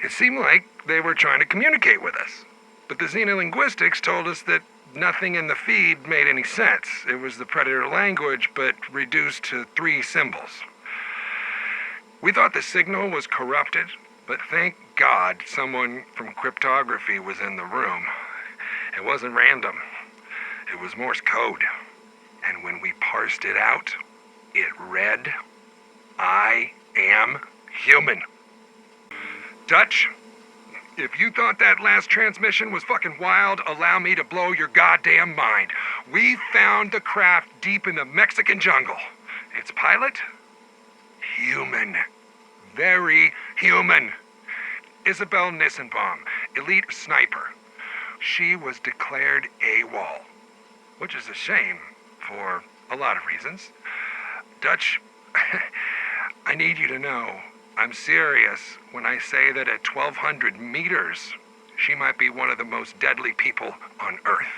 it seemed like they were trying to communicate with us. But the xenolinguistics told us that nothing in the feed made any sense. It was the predator language, but reduced to 3 symbols. We thought the signal was corrupted, but thank God someone from cryptography was in the room. It wasn't random. It was Morse code. And when we parsed it out, it read, "I am human." Dutch, if you thought that last transmission was fucking wild, allow me to blow your goddamn mind. We found the craft deep in the Mexican jungle. Its pilot? Human. Very human. Isabel Nissenbaum, elite sniper. She was declared AWOL, which is a shame for a lot of reasons. Dutch, I need you to know I'm serious when I say that at 1,200 meters, she might be one of the most deadly people on Earth.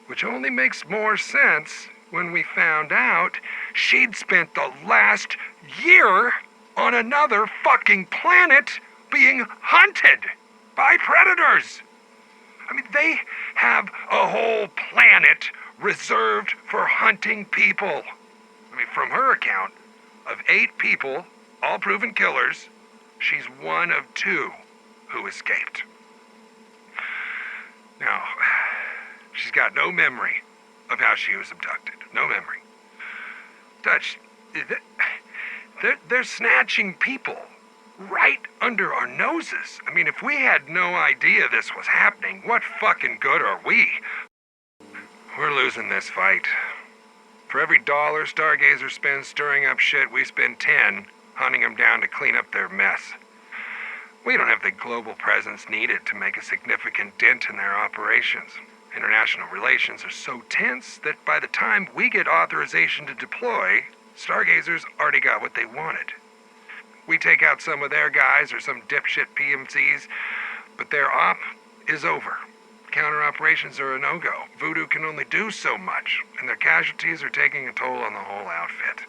Which only makes more sense when we found out she'd spent the last year on another fucking planet being hunted by predators. I mean, they have a whole planet reserved for hunting people. I mean, from her account, of 8 people, all proven killers, she's one of 2 who escaped. Now, she's got no memory of how she was abducted. No memory. Dutch, they're snatching people right under our noses. I mean, if we had no idea this was happening, what fucking good are we? We're losing this fight. For every $1 Stargazer spends stirring up shit, we spend 10 hunting them down to clean up their mess. We don't have the global presence needed to make a significant dent in their operations. International relations are so tense that by the time we get authorization to deploy, Stargazers already got what they wanted. We take out some of their guys or some dipshit PMCs, but their op is over. Counter operations are a no-go. Voodoo can only do so much, and their casualties are taking a toll on the whole outfit.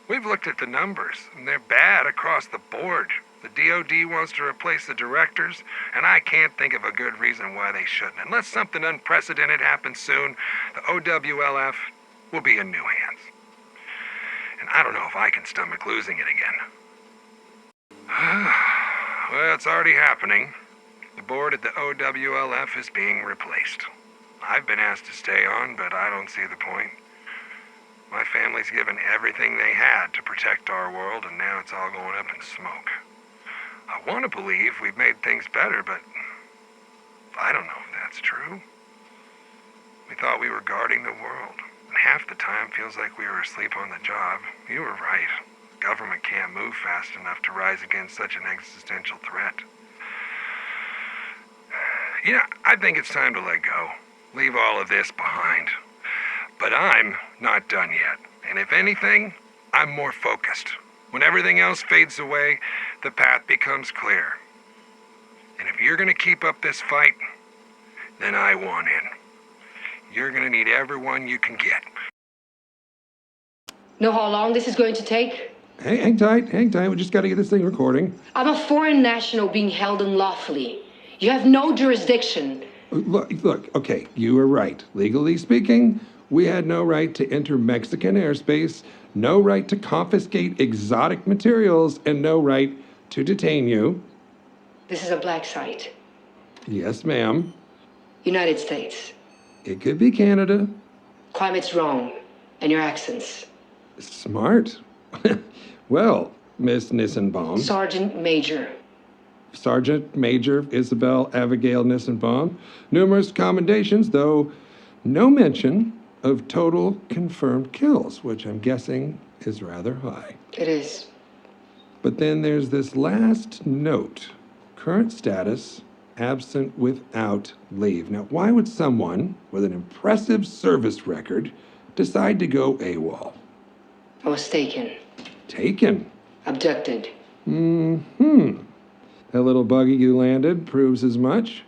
We've looked at the numbers, and they're bad across the board. The DoD wants to replace the directors, and I can't think of a good reason why they shouldn't. Unless something unprecedented happens soon, the OWLF will be in new hands. And I don't know if I can stomach losing it again. Well, it's already happening. The board at the OWLF is being replaced. I've been asked to stay on, but I don't see the point. My family's given everything they had to protect our world, and now it's all going up in smoke. I want to believe we've made things better, but I don't know if that's true. We thought we were guarding the world, and half the time feels like we were asleep on the job. You were right. Government can't move fast enough to rise against such an existential threat. You know, I think it's time to let go. Leave all of this behind. But I'm not done yet. And if anything, I'm more focused. When everything else fades away, the path becomes clear. And if you're going to keep up this fight, then I want in. You're going to need everyone you can get. Know how long this is going to take? Hey, hang tight. We just got to get this thing recording. I'm a foreign national being held unlawfully. You have no jurisdiction. Look, okay, you were right. Legally speaking, we had no right to enter Mexican airspace, no right to confiscate exotic materials, and no right to detain you. This is a black site. Yes, ma'am. United States. It could be Canada. Climate's wrong. And your accents. Smart. Well, Miss Nissenbaum. Sergeant Major. Sergeant Major Isabel Abigail Nissenbaum. Numerous commendations, though no mention of total confirmed kills, which I'm guessing is rather high. It is. But then there's this last note. Current status, absent without leave. Now, why would someone with an impressive service record decide to go AWOL? I was taken, Taken. abducted. That little buggy you landed proves as much.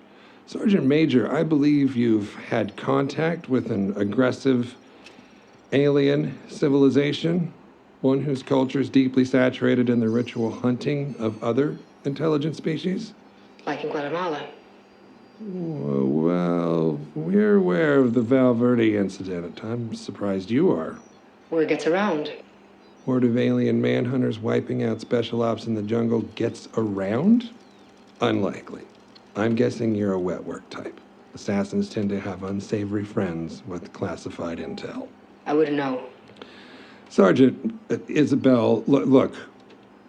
Sergeant Major, I believe you've had contact with an aggressive alien civilization, one whose culture is deeply saturated in the ritual hunting of other intelligent species. Like in Guatemala. Well, we're aware of the Valverde incident. I'm surprised you are. Word gets around. Word of alien manhunters wiping out special ops in the jungle gets around? Unlikely. I'm guessing you're a wet work type. Assassins tend to have unsavory friends with classified intel. I wouldn't know. Sergeant Isabel, look,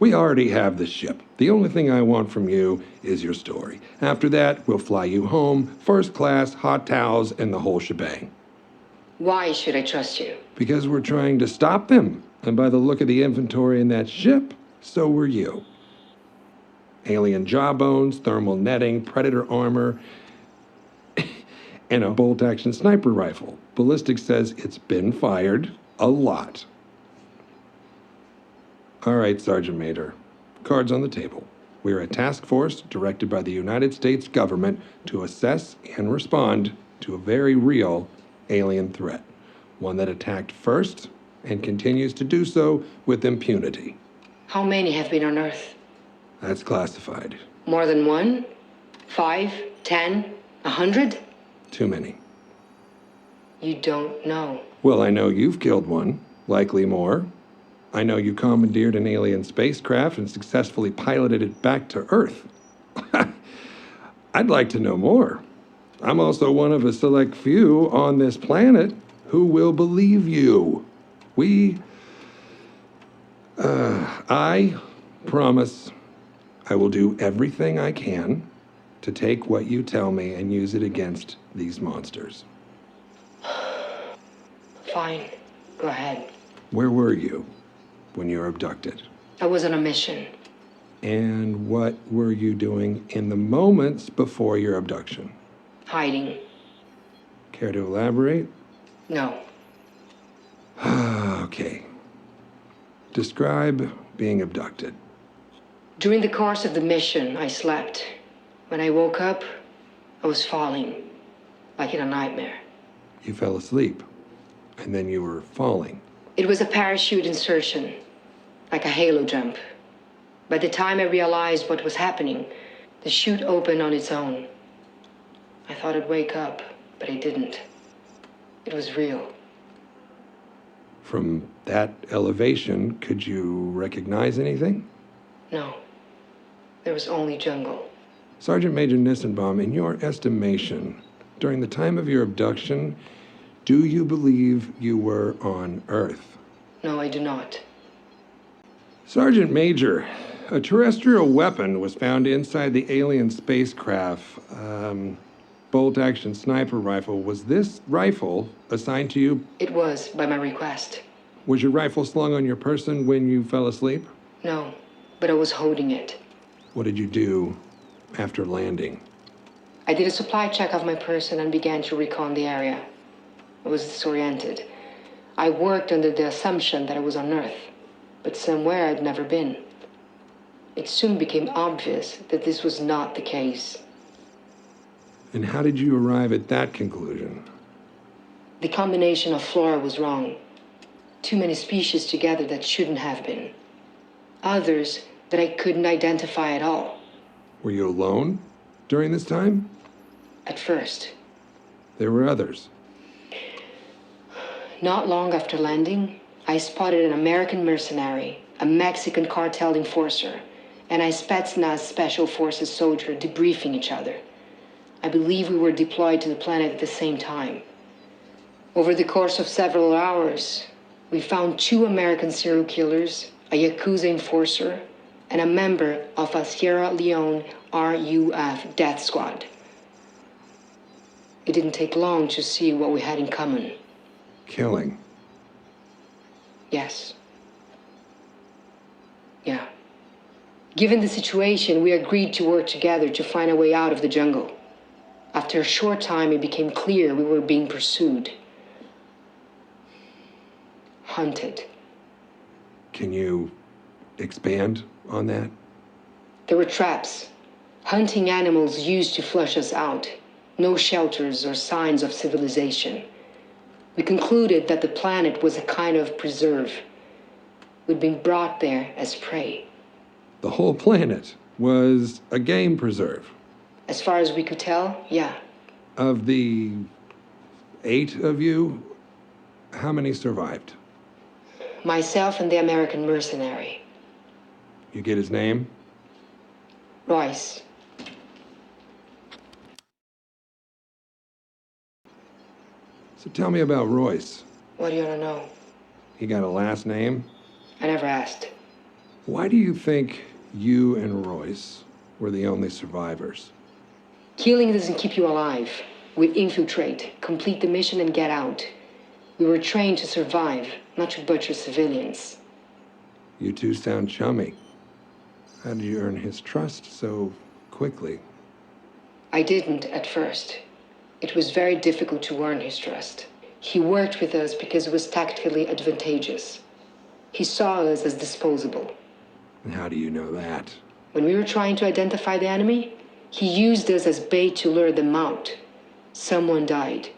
we already have the ship. The only thing I want from you is your story. After that, we'll fly you home, first class, hot towels, and the whole shebang. Why should I trust you? Because we're trying to stop them. And by the look of the inventory in that ship, so were you. Alien jawbones, thermal netting, predator armor, and a bolt-action sniper rifle. Ballistics says it's been fired a lot. All right, Sergeant Major. Cards on the table. We're a task force directed by the United States government to assess and respond to a very real alien threat. One that attacked first and continues to do so with impunity. How many have been on Earth? That's classified. More than one? 5? 10? 100? Too many. You don't know. Well, I know you've killed one, likely more. I know you commandeered an alien spacecraft and successfully piloted it back to Earth. I'd like to know more. I'm also one of a select few on this planet who will believe you. I promise I will do everything I can to take what you tell me and use it against these monsters. Fine. Go ahead. Where were you when you were abducted? I was on a mission. And what were you doing in the moments before your abduction? Hiding. Care to elaborate? No. Okay. Describe being abducted. During the course of the mission, I slept. When I woke up, I was falling, like in a nightmare. You fell asleep, and then you were falling. It was a parachute insertion, like a halo jump. By the time I realized what was happening, the chute opened on its own. I thought I'd wake up, but I didn't. It was real. From that elevation, could you recognize anything? No. There was only jungle. Sergeant Major Nissenbaum, in your estimation, during the time of your abduction, do you believe you were on Earth? No, I do not. Sergeant Major, a terrestrial weapon was found inside the alien spacecraft. Bolt-action sniper rifle. Was this rifle assigned to you? It was, by my request. Was your rifle slung on your person when you fell asleep? No, but I was holding it. What did you do after landing? I did a supply check of my person and began to recon the area. I was disoriented. I worked under the assumption that I was on Earth, but somewhere I'd never been. It soon became obvious that this was not the case. And how did you arrive at that conclusion? The combination of flora was wrong. Too many species together that shouldn't have been. Others that I couldn't identify at all. Were you alone during this time? At first. There were others. Not long after landing, I spotted an American mercenary, a Mexican cartel enforcer, and a Spetsnaz Special Forces soldier debriefing each other. I believe we were deployed to the planet at the same time. Over the course of several hours, we found 2 American serial killers, a Yakuza enforcer, and a member of a Sierra Leone RUF death squad. It didn't take long to see what we had in common. Killing. Yes. Yeah. Given the situation, we agreed to work together to find a way out of the jungle. After a short time, it became clear we were being pursued. hunted. Can you expand on that? There were traps, hunting animals used to flush us out. No shelters or signs of civilization. We concluded that the planet was a kind of preserve. We'd been brought there as prey. The whole planet was a game preserve. As far as we could tell, yeah. Of the 8 of you, how many survived? Myself and the American mercenary, You get his name? Royce. So tell me about Royce. What do you want to know? He got a last name? I never asked. Why do you think you and Royce were the only survivors? Killing doesn't keep you alive. We infiltrate, complete the mission, and get out. We were trained to survive, not to butcher civilians. You two sound chummy. How did you earn his trust so quickly? I didn't at first. It was very difficult to earn his trust. He worked with us because it was tactically advantageous. He saw us as disposable. And how do you know that? When we were trying to identify the enemy, he used us as bait to lure them out. Someone died.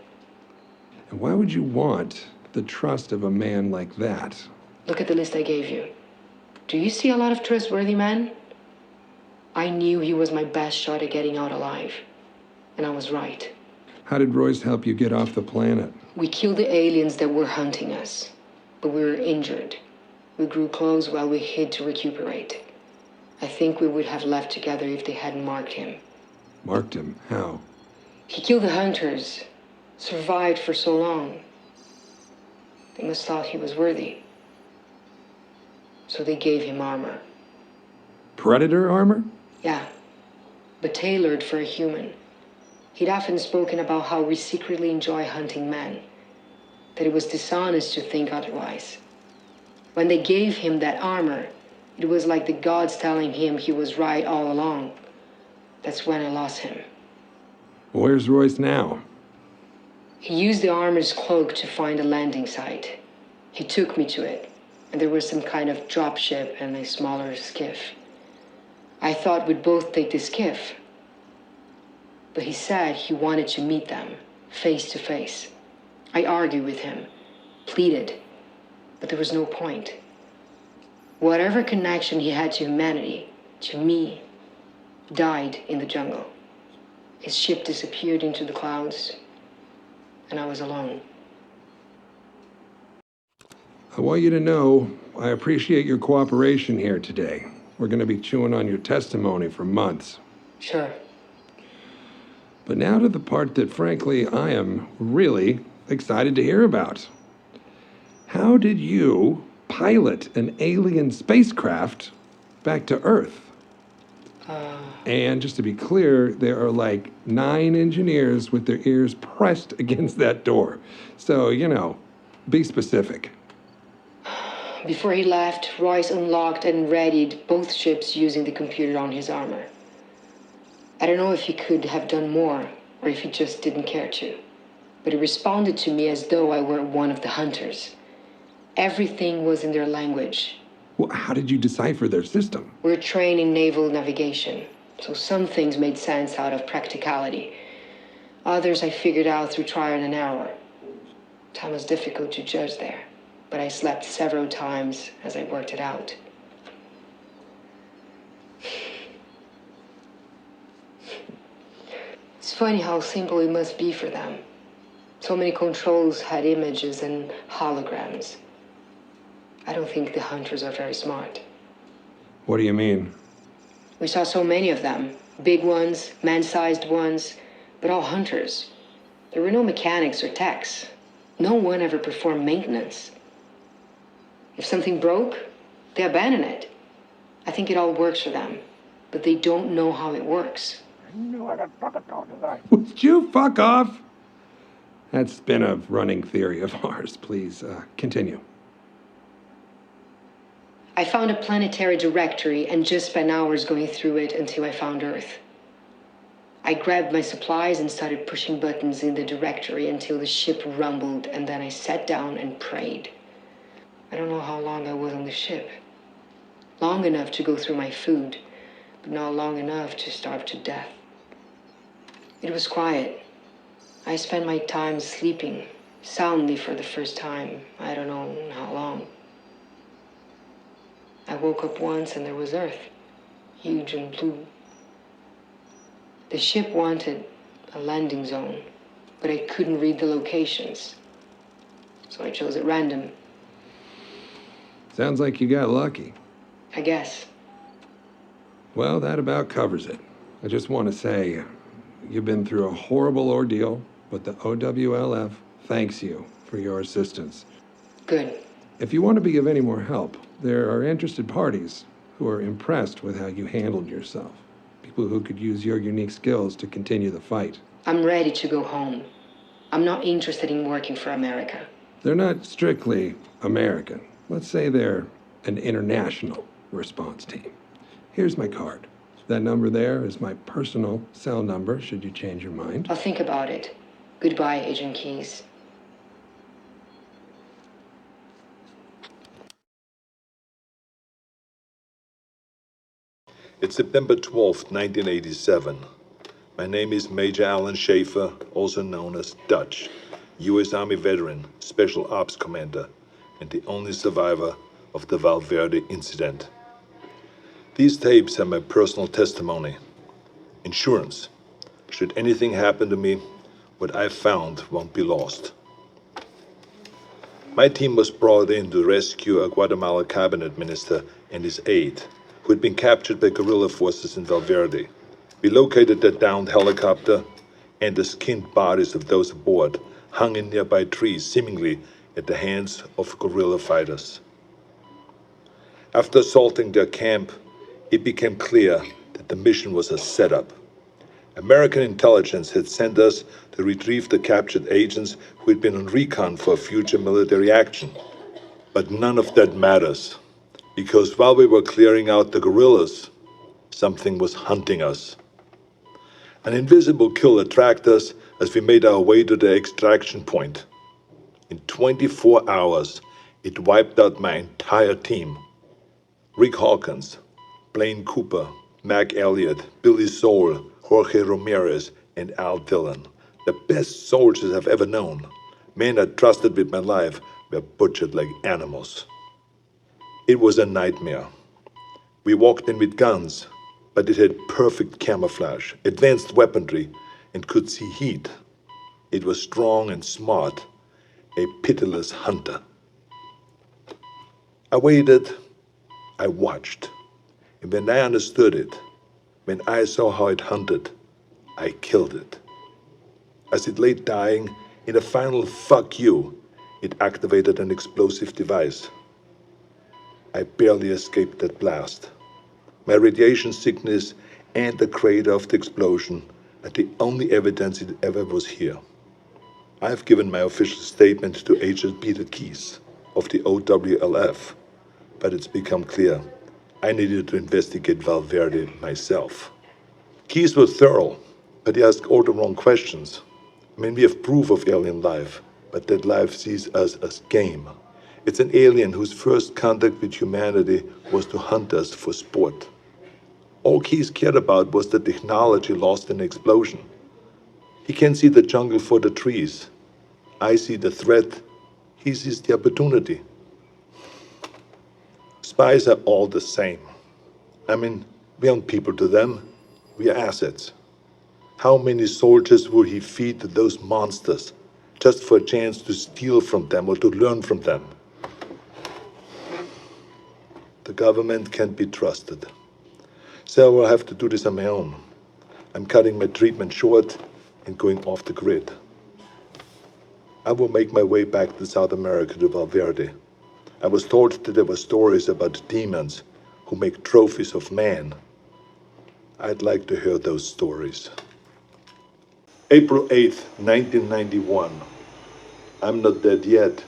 And why would you want the trust of a man like that? Look at the list I gave you. Do you see a lot of trustworthy men? I knew he was my best shot at getting out alive. And I was right. How did Royce help you get off the planet? We killed the aliens that were hunting us, but we were injured. We grew close while we hid to recuperate. I think we would have left together if they hadn't marked him. Marked him? How? He killed the hunters, survived for so long. They must thought he was worthy. So they gave him armor. Predator armor? Yeah, but tailored for a human. He'd often spoken about how we secretly enjoy hunting men, that it was dishonest to think otherwise. When they gave him that armor, it was like the gods telling him he was right all along. That's when I lost him. Where's Royce now? He used the armor's cloak to find a landing site. He took me to it, and there was some kind of dropship and a smaller skiff. I thought we'd both take the skiff. But he said he wanted to meet them, face to face. I argued with him, pleaded, but there was no point. Whatever connection he had to humanity, to me, died in the jungle. His ship disappeared into the clouds, and I was alone. I want you to know I appreciate your cooperation here today. We're going to be chewing on your testimony for months. Sure. But now to the part that, frankly, I am really excited to hear about. How did you pilot an alien spacecraft back to Earth? And just to be clear, there are like 9 engineers with their ears pressed against that door. So, be specific. Before he left, Royce unlocked and readied both ships using the computer on his armor. I don't know if he could have done more, or if he just didn't care to. But he responded to me as though I were one of the hunters. Everything was in their language. Well, how did you decipher their system? We're trained in naval navigation, so some things made sense out of practicality. Others I figured out through trial and error. Time was difficult to judge there, but I slept several times as I worked it out. It's funny how simple it must be for them. So many controls had images and holograms. I don't think the hunters are very smart. What do you mean? We saw so many of them. Big ones, man-sized ones, but all hunters. There were no mechanics or techs. No one ever performed maintenance. If something broke, they abandon it. I think it all works for them, but they don't know how it works. Would you fuck off? That's been a running theory of ours. Please, continue. I found a planetary directory and just spent hours going through it until I found Earth. I grabbed my supplies and started pushing buttons in the directory until the ship rumbled, and then I sat down and prayed. I don't know how long I was on the ship. Long enough to go through my food, but not long enough to starve to death. It was quiet. I spent my time sleeping soundly for the first time. I don't know how long. I woke up once and there was Earth, huge and blue. The ship wanted a landing zone, but I couldn't read the locations. So I chose at random, Sounds like you got lucky. I guess. Well, that about covers it. I just want to say, you've been through a horrible ordeal, but the OWLF thanks you for your assistance. Good. If you want to be of any more help, there are interested parties who are impressed with how you handled yourself. People who could use your unique skills to continue the fight. I'm ready to go home. I'm not interested in working for America. They're not strictly American. Let's say they're an international response team. Here's my card. That number there is my personal cell number, should you change your mind. I'll think about it. Goodbye, Agent Keyes. It's September 12th, 1987. My name is Major Alan Schaefer, also known as Dutch, U.S. Army veteran, Special Ops Commander, and the only survivor of the Valverde incident. These tapes are my personal testimony. Insurance. Should anything happen to me, what I found won't be lost. My team was brought in to rescue a Guatemala cabinet minister and his aide, who had been captured by guerrilla forces in Valverde. We located the downed helicopter, and the skinned bodies of those aboard hung in nearby trees, seemingly at the hands of guerrilla fighters. After assaulting their camp, it became clear that the mission was a setup. American intelligence had sent us to retrieve the captured agents who had been on recon for future military action. But none of that matters, because while we were clearing out the guerrillas, something was hunting us. An invisible killer tracked us as we made our way to the extraction point. In 24 hours, it wiped out my entire team. Rick Hawkins, Blaine Cooper, Mac Elliott, Billy Soul, Jorge Ramirez, and Al Dillon. The best soldiers I've ever known. Men I trusted with my life were butchered like animals. It was a nightmare. We walked in with guns, but it had perfect camouflage, advanced weaponry, and could see heat. It was strong and smart, a pitiless hunter. I waited, I watched, and when I understood it, when I saw how it hunted, I killed it. As it lay dying, in a final fuck you, it activated an explosive device. I barely escaped that blast. My radiation sickness and the crater of the explosion are the only evidence it ever was here. I've given my official statement to Agent Peter Keyes of the OWLF, but it's become clear I needed to investigate Valverde myself. Keyes was thorough, but he asked all the wrong questions. I mean, we have proof of alien life, but that life sees us as game. It's an alien whose first contact with humanity was to hunt us for sport. All Keyes cared about was the technology lost in the explosion. He can see the jungle for the trees. I see the threat. He sees the opportunity. Spies are all the same. I mean, we aren't people to them. We are assets. How many soldiers would he feed to those monsters just for a chance to steal from them or to learn from them? The government can't be trusted. So I will have to do this on my own. I'm cutting my treatment short and going off the grid. I will make my way back to South America to Valverde. I was told that there were stories about demons who make trophies of man. I'd like to hear those stories. April 8th, 1991. I'm not dead yet.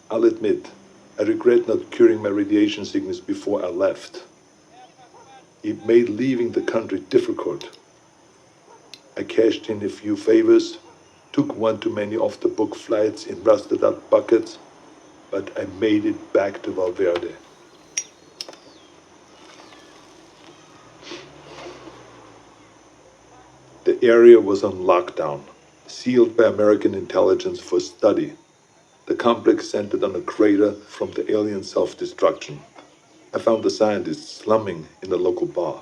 I'll admit, I regret not curing my radiation sickness before I left. It made leaving the country difficult. I cashed in a few favors, took one too many off-the-book flights in rusted-out buckets, but I made it back to Valverde. The area was on lockdown, sealed by American intelligence for study. The complex centered on a crater from the alien self-destruction. I found the scientists slumming in a local bar.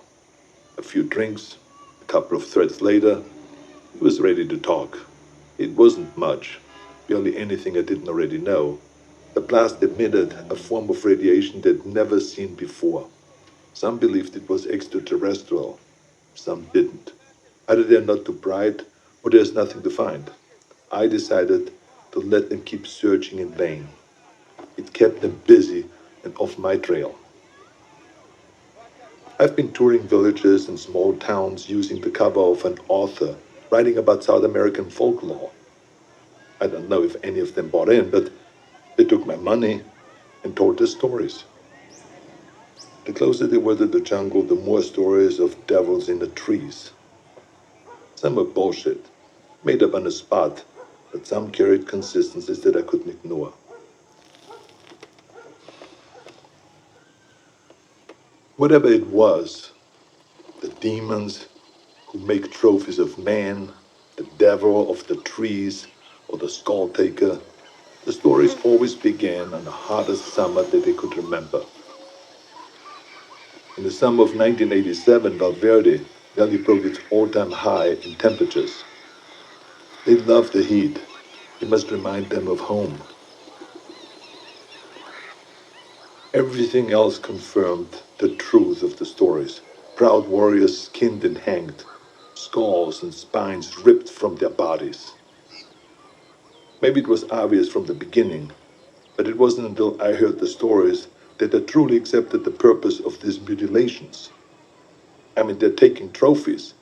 A few drinks, a couple of threads later, he was ready to talk. It wasn't much, barely anything I didn't already know. The blast emitted a form of radiation they'd never seen before. Some believed it was extraterrestrial, some didn't. Either they're not too bright, or there's nothing to find. I decided to let them keep searching in vain. It kept them busy and off my trail. I've been touring villages and small towns using the cover of an author writing about South American folklore. I don't know if any of them bought in, but they took my money and told their stories. The closer they were to the jungle, the more stories of devils in the trees. Some were bullshit, made up on the spot, but some carried consistencies that I couldn't ignore. Whatever it was, the demons who make trophies of man, the devil of the trees, or the skull taker, the stories always began on the hottest summer that they could remember. In the summer of 1987, Valverde nearly broke its all-time high in temperatures. They love the heat. It must remind them of home. Everything else confirmed the truth of the stories. Proud warriors skinned and hanged, skulls and spines ripped from their bodies. Maybe it was obvious from the beginning, but it wasn't until I heard the stories that I truly accepted the purpose of these mutilations. I mean, they're taking trophies.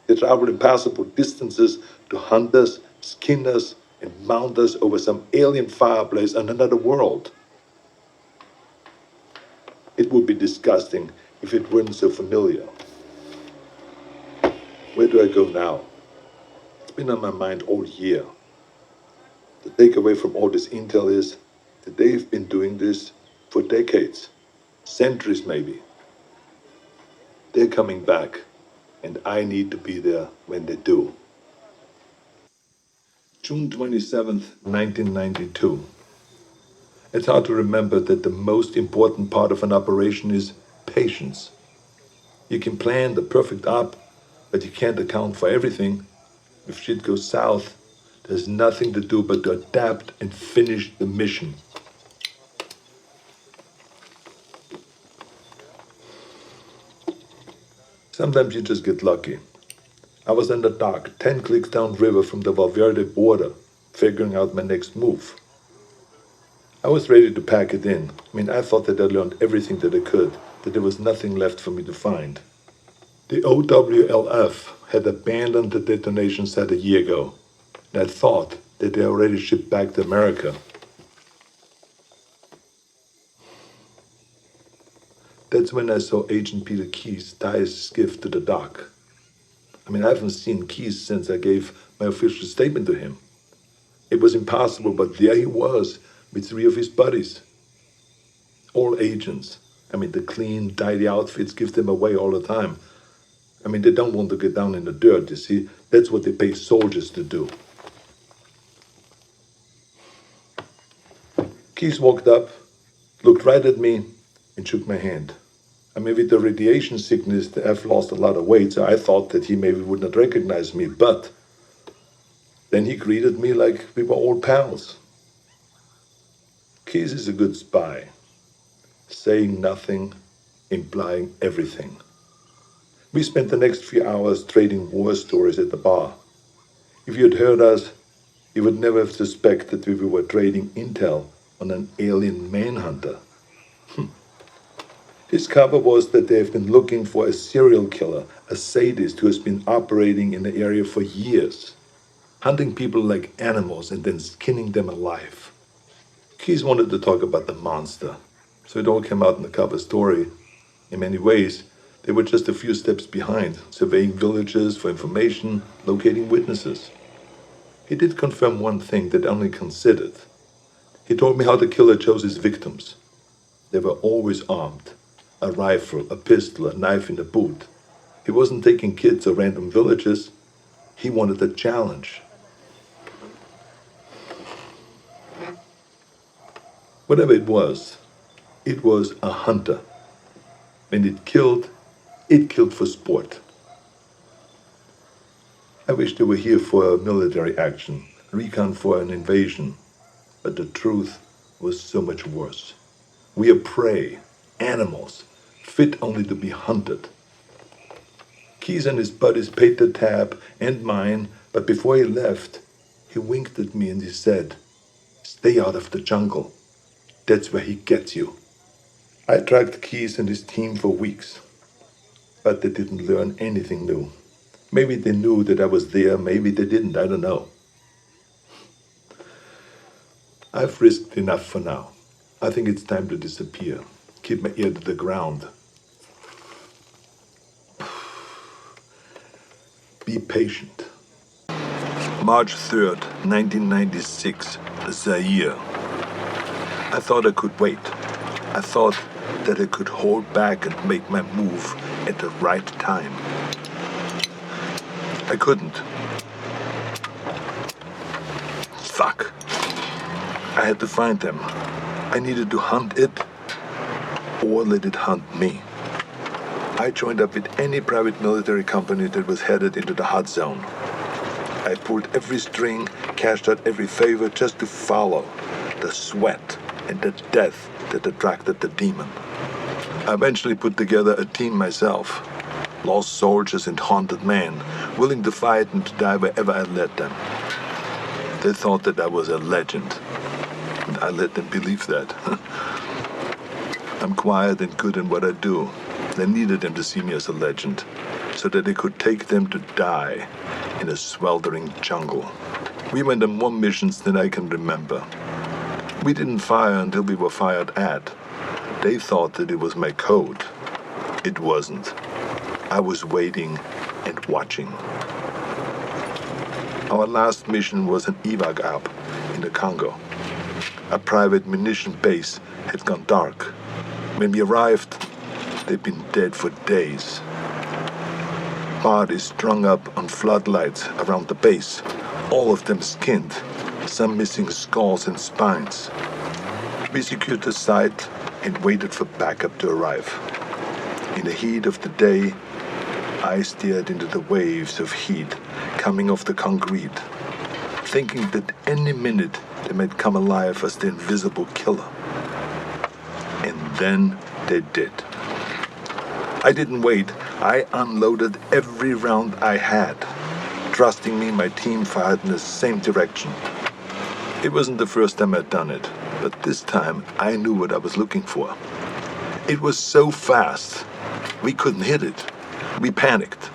They travel impassable distances to hunt us, skin us, and mount us over some alien fireplace on another world. It would be disgusting if it weren't so familiar. Where do I go now? It's been on my mind all year. The takeaway from all this intel is that they've been doing this for decades, centuries maybe. They're coming back, and I need to be there when they do. June 27th, 1992. It's hard to remember that the most important part of an operation is patience. You can plan the perfect op, but you can't account for everything. If shit goes south, there's nothing to do but to adapt and finish the mission. Sometimes you just get lucky. I was in the dock, 10 clicks downriver from the Valverde border, figuring out my next move. I was ready to pack it in. I thought that I learned everything that I could, that there was nothing left for me to find. The OWLF had abandoned the detonation site a year ago, and I thought that they already shipped back to America. That's when I saw Agent Peter Keyes tie his skiff to the dock. I haven't seen Keyes since I gave my official statement to him. It was impossible, but there he was, with 3 of his buddies. All agents. The clean, tidy outfits give them away all the time. They don't want to get down in the dirt, you see. That's what they pay soldiers to do. Keyes walked up, looked right at me, and shook my hand. With the radiation sickness, I've lost a lot of weight, so I thought that he maybe would not recognize me, but then he greeted me like we were old pals. Keyes is a good spy, saying nothing, implying everything. We spent the next few hours trading war stories at the bar. If you had heard us, you would never have suspected we were trading intel on an alien manhunter. His cover was that they have been looking for a serial killer, a sadist who has been operating in the area for years, hunting people like animals and then skinning them alive. Keyes wanted to talk about the monster, so it all came out in the cover story. In many ways, they were just a few steps behind, surveying villages for information, locating witnesses. He did confirm one thing that I only considered. He told me how the killer chose his victims. They were always armed. A rifle, a pistol, a knife in the boot. He wasn't taking kids or random villagers. He wanted a challenge. Whatever it was a hunter. When it killed for sport. I wish they were here for a military action, recon for an invasion, but the truth was so much worse. We are prey, animals, fit only to be hunted. Keyes and his buddies paid the tab and mine, but before he left, he winked at me and he said, "Stay out of the jungle. That's where he gets you." I tracked Keyes and his team for weeks, but they didn't learn anything new. Maybe they knew that I was there, maybe they didn't, I don't know. I've risked enough for now. I think it's time to disappear. Keep my ear to the ground. Be patient. March 3rd, 1996, Zaire. I thought I could wait. I thought that I could hold back and make my move at the right time. I couldn't. Fuck. I had to find them. I needed to hunt it or let it hunt me. I joined up with any private military company that was headed into the hot zone. I pulled every string, cashed out every favor just to follow the sweat and the death that attracted the demon. I eventually put together a team myself. Lost soldiers and haunted men, willing to fight and to die wherever I led them. They thought that I was a legend, and I let them believe that. I'm quiet and good in what I do. They needed them to see me as a legend, so that they could take them to die in a sweltering jungle. We went on more missions than I can remember. We didn't fire until we were fired at. They thought that it was my code. It wasn't. I was waiting and watching. Our last mission was an evac up in the Congo. A private munition base had gone dark. When we arrived, they'd been dead for days. Bodies strung up on floodlights around the base, all of them skinned, some missing skulls and spines. We secured the site and waited for backup to arrive. In the heat of the day, I stared into the waves of heat coming off the concrete, thinking that any minute they might come alive as the invisible killer. And then they did. I didn't wait. I unloaded every round I had. Trusting me, my team fired in the same direction. It wasn't the first time I'd done it, but this time I knew what I was looking for. It was so fast, we couldn't hit it. We panicked,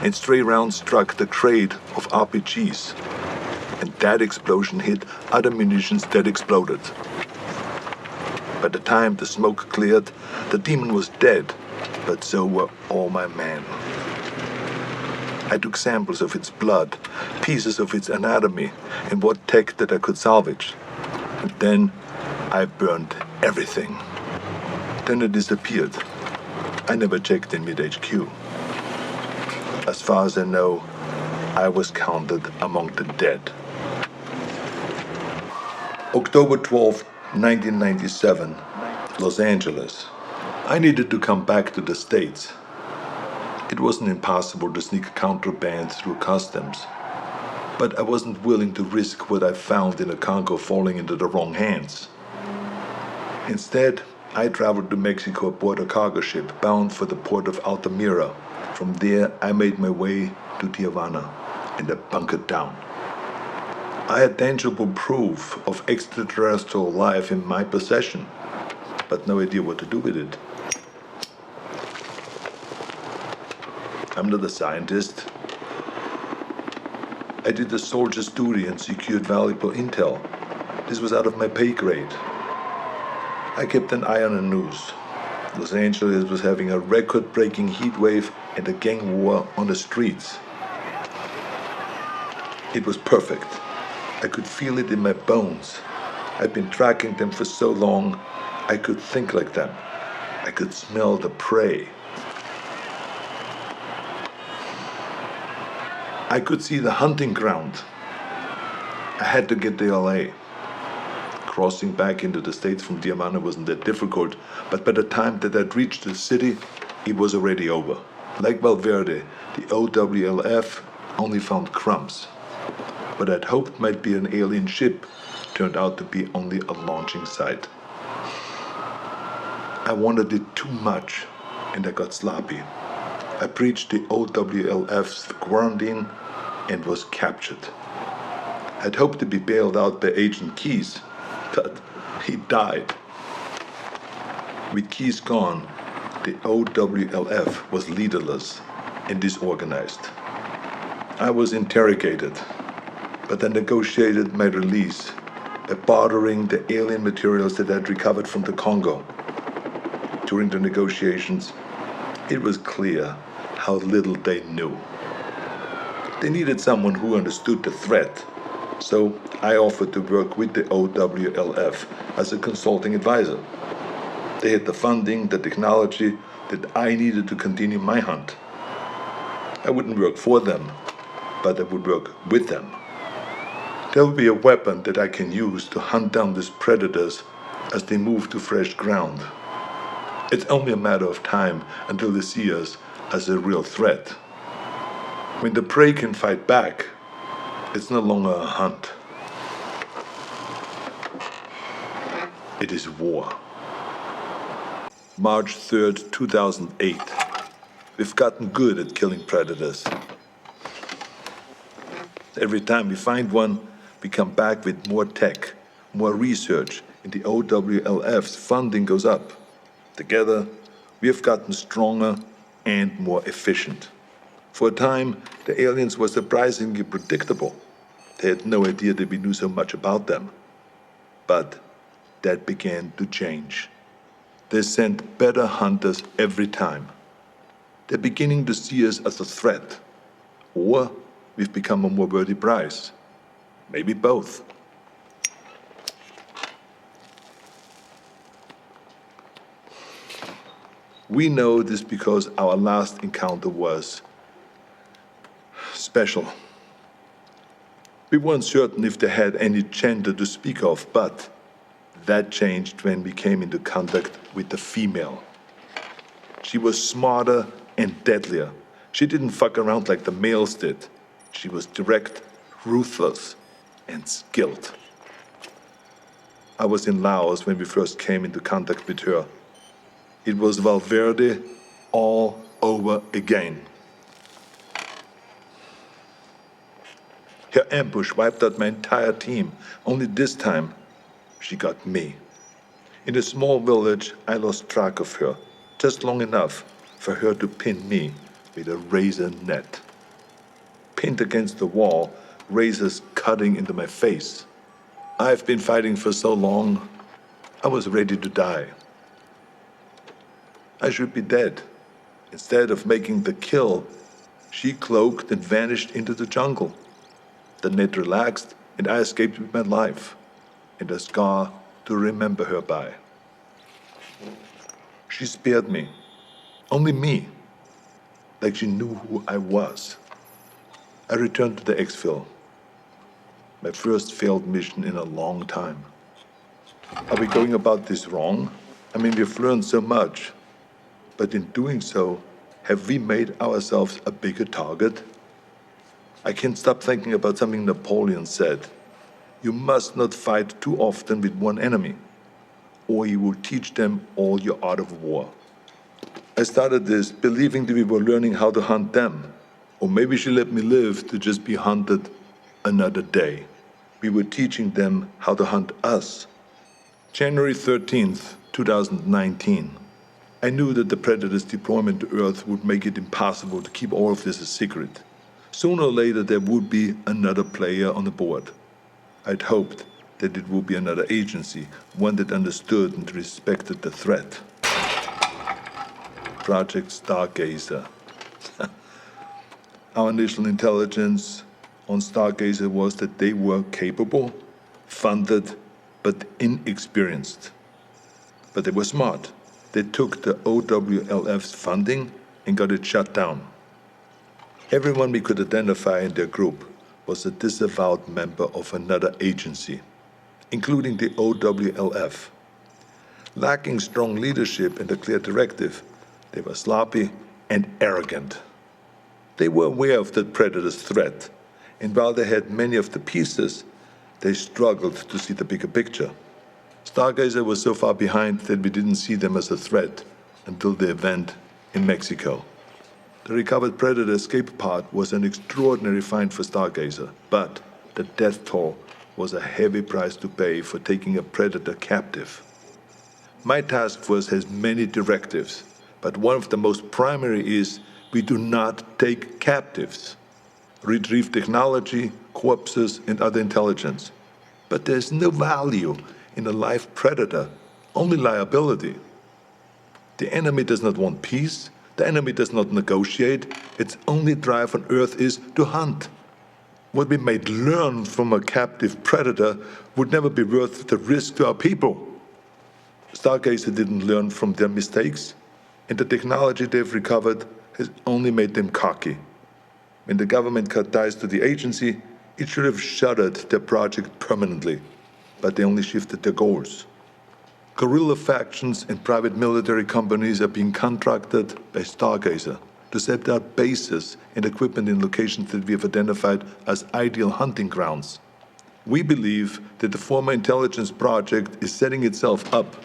and stray rounds struck the crate of RPGs. And that explosion hit other munitions that exploded. By the time the smoke cleared, the demon was dead, but so were all my men. I took samples of its blood, pieces of its anatomy, and what tech that I could salvage. And then I burned everything. Then it disappeared. I never checked in with HQ. As far as I know, I was counted among the dead. October 12, 1997, Los Angeles. I needed to come back to the States. It wasn't impossible to sneak contraband through customs, but I wasn't willing to risk what I found in the Congo falling into the wrong hands. Instead, I traveled to Mexico aboard a cargo ship bound for the port of Altamira. From there, I made my way to Tijuana, and I bunkered down. I had tangible proof of extraterrestrial life in my possession, but no idea what to do with it. I'm not a scientist. I did a soldier's duty and secured valuable intel. This was out of my pay grade. I kept an eye on the news. Los Angeles was having a record-breaking heat wave and a gang war on the streets. It was perfect. I could feel it in my bones. I'd been tracking them for so long, I could think like them. I could smell the prey. I could see the hunting ground. I had to get to LA. Crossing back into the States from Tijuana wasn't that difficult, but by the time that I'd reached the city, it was already over. Like Valverde, the OWLF only found crumbs. What I'd hoped might be an alien ship turned out to be only a launching site. I wanted it too much, and I got sloppy. I breached the OWLF's quarantine and was captured. I'd hoped to be bailed out by Agent Keyes, but he died. With Keyes gone, the OWLF was leaderless and disorganized. I was interrogated, but I negotiated my release by bartering the alien materials that I'd recovered from the Congo. During the negotiations, it was clear how little they knew. They needed someone who understood the threat, so I offered to work with the OWLF as a consulting advisor. They had the funding, the technology that I needed to continue my hunt. I wouldn't work for them, but I would work with them. There would be a weapon that I can use to hunt down these predators as they move to fresh ground. It's only a matter of time until they see us as a real threat. When the prey can fight back, it's no longer a hunt. It is war. March 3rd, 2008. We've gotten good at killing predators. Every time we find one, we come back with more tech, more research, and the OWLF's funding goes up. Together, we have gotten stronger and more efficient. For a time, the aliens were surprisingly predictable. They had no idea that we knew so much about them. But that began to change. They sent better hunters every time. They're beginning to see us as a threat. Or we've become a more worthy prize. Maybe both. We know this because our last encounter was special. We weren't certain if they had any gender to speak of, but that changed when we came into contact with the female. She was smarter and deadlier. She didn't fuck around like the males did. She was direct, ruthless, and skilled. I was in Laos when we first came into contact with her. It was Valverde all over again. Her ambush wiped out my entire team. Only this time, she got me. In a small village, I lost track of her, just long enough for her to pin me with a razor net. Pinned against the wall, razors cutting into my face. I've been fighting for so long, I was ready to die. I should be dead. Instead of making the kill, she cloaked and vanished into the jungle. The net relaxed, and I escaped with my life, and a scar to remember her by. She spared me. Only me. Like she knew who I was. I returned to the exfil. My first failed mission in a long time. Are we going about this wrong? I mean, we've learned so much. But in doing so, have we made ourselves a bigger target? I can't stop thinking about something Napoleon said. You must not fight too often with one enemy, or you will teach them all your art of war. I started this believing that we were learning how to hunt them, or maybe she let me live to just be hunted another day. We were teaching them how to hunt us. January 13th, 2019. I knew that the Predator's deployment to Earth would make it impossible to keep all of this a secret. Sooner or later, there would be another player on the board. I'd hoped that it would be another agency, one that understood and respected the threat. Project Stargazer. Our initial intelligence on Stargazer was that they were capable, funded, but inexperienced. But they were smart. They took the OWLF's funding and got it shut down. Everyone we could identify in their group was a disavowed member of another agency, including the OWLF. Lacking strong leadership and a clear directive, they were sloppy and arrogant. They were aware of the Predator's threat, and while they had many of the pieces, they struggled to see the bigger picture. Stargazer was so far behind that we didn't see them as a threat until the event in Mexico. The recovered Predator escape pod was an extraordinary find for Stargazer, but the death toll was a heavy price to pay for taking a Predator captive. My task force has many directives, but one of the most primary is we do not take captives. Retrieve technology, corpses, and other intelligence. But there's no value in a live Predator, only liability. The enemy does not want peace. The enemy does not negotiate. Its only drive on Earth is to hunt. What we might learn from a captive Predator would never be worth the risk to our people. Stargazer didn't learn from their mistakes, and the technology they've recovered has only made them cocky. When the government cut ties to the agency, it should have shuttered their project permanently, but they only shifted their goals. Guerrilla factions and private military companies are being contracted by Stargazer to set out bases and equipment in locations that we have identified as ideal hunting grounds. We believe that the former intelligence project is setting itself up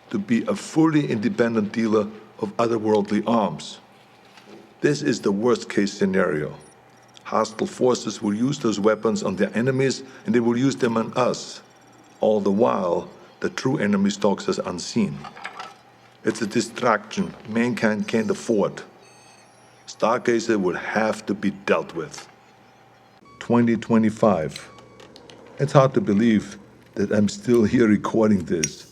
to be a fully independent dealer of otherworldly arms. This is the worst-case scenario. Hostile forces will use those weapons on their enemies, and they will use them on us. All the while, the true enemy stalks us unseen. It's a distraction mankind can't afford. Stargazer will have to be dealt with. 2025. It's hard to believe that I'm still here recording this.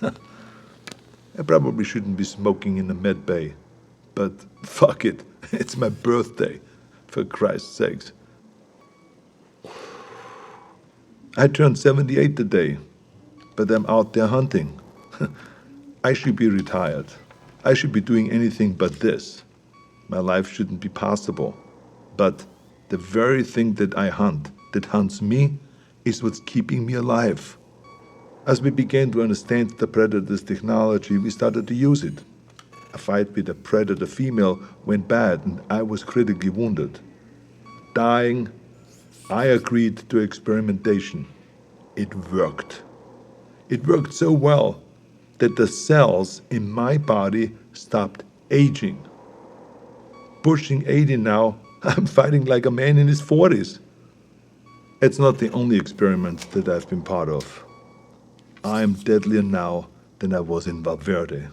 I probably shouldn't be smoking in the med bay, but fuck it, it's my birthday, for Christ's sakes. I turned 78 today, but I'm out there hunting. I should be retired. I should be doing anything but this. My life shouldn't be possible. But the very thing that I hunt, that hunts me, is what's keeping me alive. As we began to understand the Predator's technology, we started to use it. A fight with a Predator female went bad and I was critically wounded. Dying, I agreed to experimentation. It worked. It worked so well that the cells in my body stopped aging. Pushing 80 now, I'm fighting like a man in his 40s. It's not the only experiment that I've been part of. I'm deadlier now than I was in Valverde.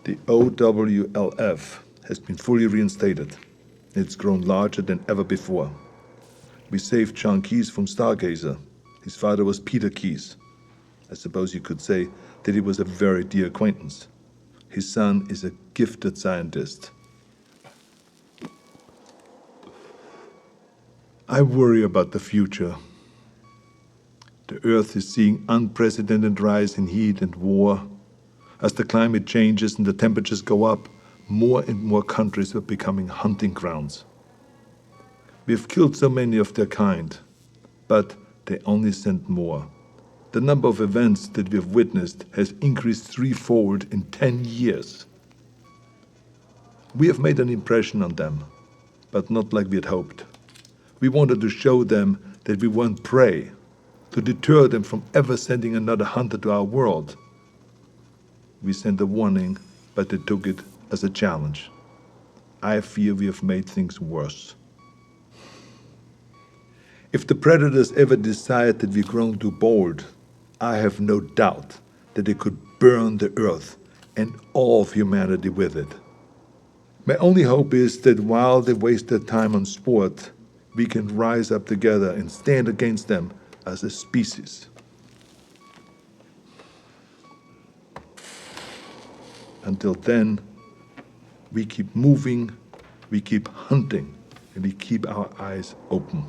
The OWLF has been fully reinstated. It's grown larger than ever before. We saved John Keyes from Stargazer. His father was Peter Keyes. I suppose you could say that he was a very dear acquaintance. His son is a gifted scientist. I worry about the future. The Earth is seeing unprecedented rise in heat and war. As the climate changes and the temperatures go up, more and more countries are becoming hunting grounds. We have killed so many of their kind, but they only send more. The number of events that we have witnessed has increased threefold in 10 years. We have made an impression on them, but not like we had hoped. We wanted to show them that we weren't prey, to deter them from ever sending another hunter to our world. We sent a warning, but they took it as a challenge. I fear we have made things worse. If the Predators ever decide that we've grown too bold, I have no doubt that they could burn the Earth and all of humanity with it. My only hope is that while they waste their time on sport, we can rise up together and stand against them as a species. Until then, we keep moving, we keep hunting, and we keep our eyes open.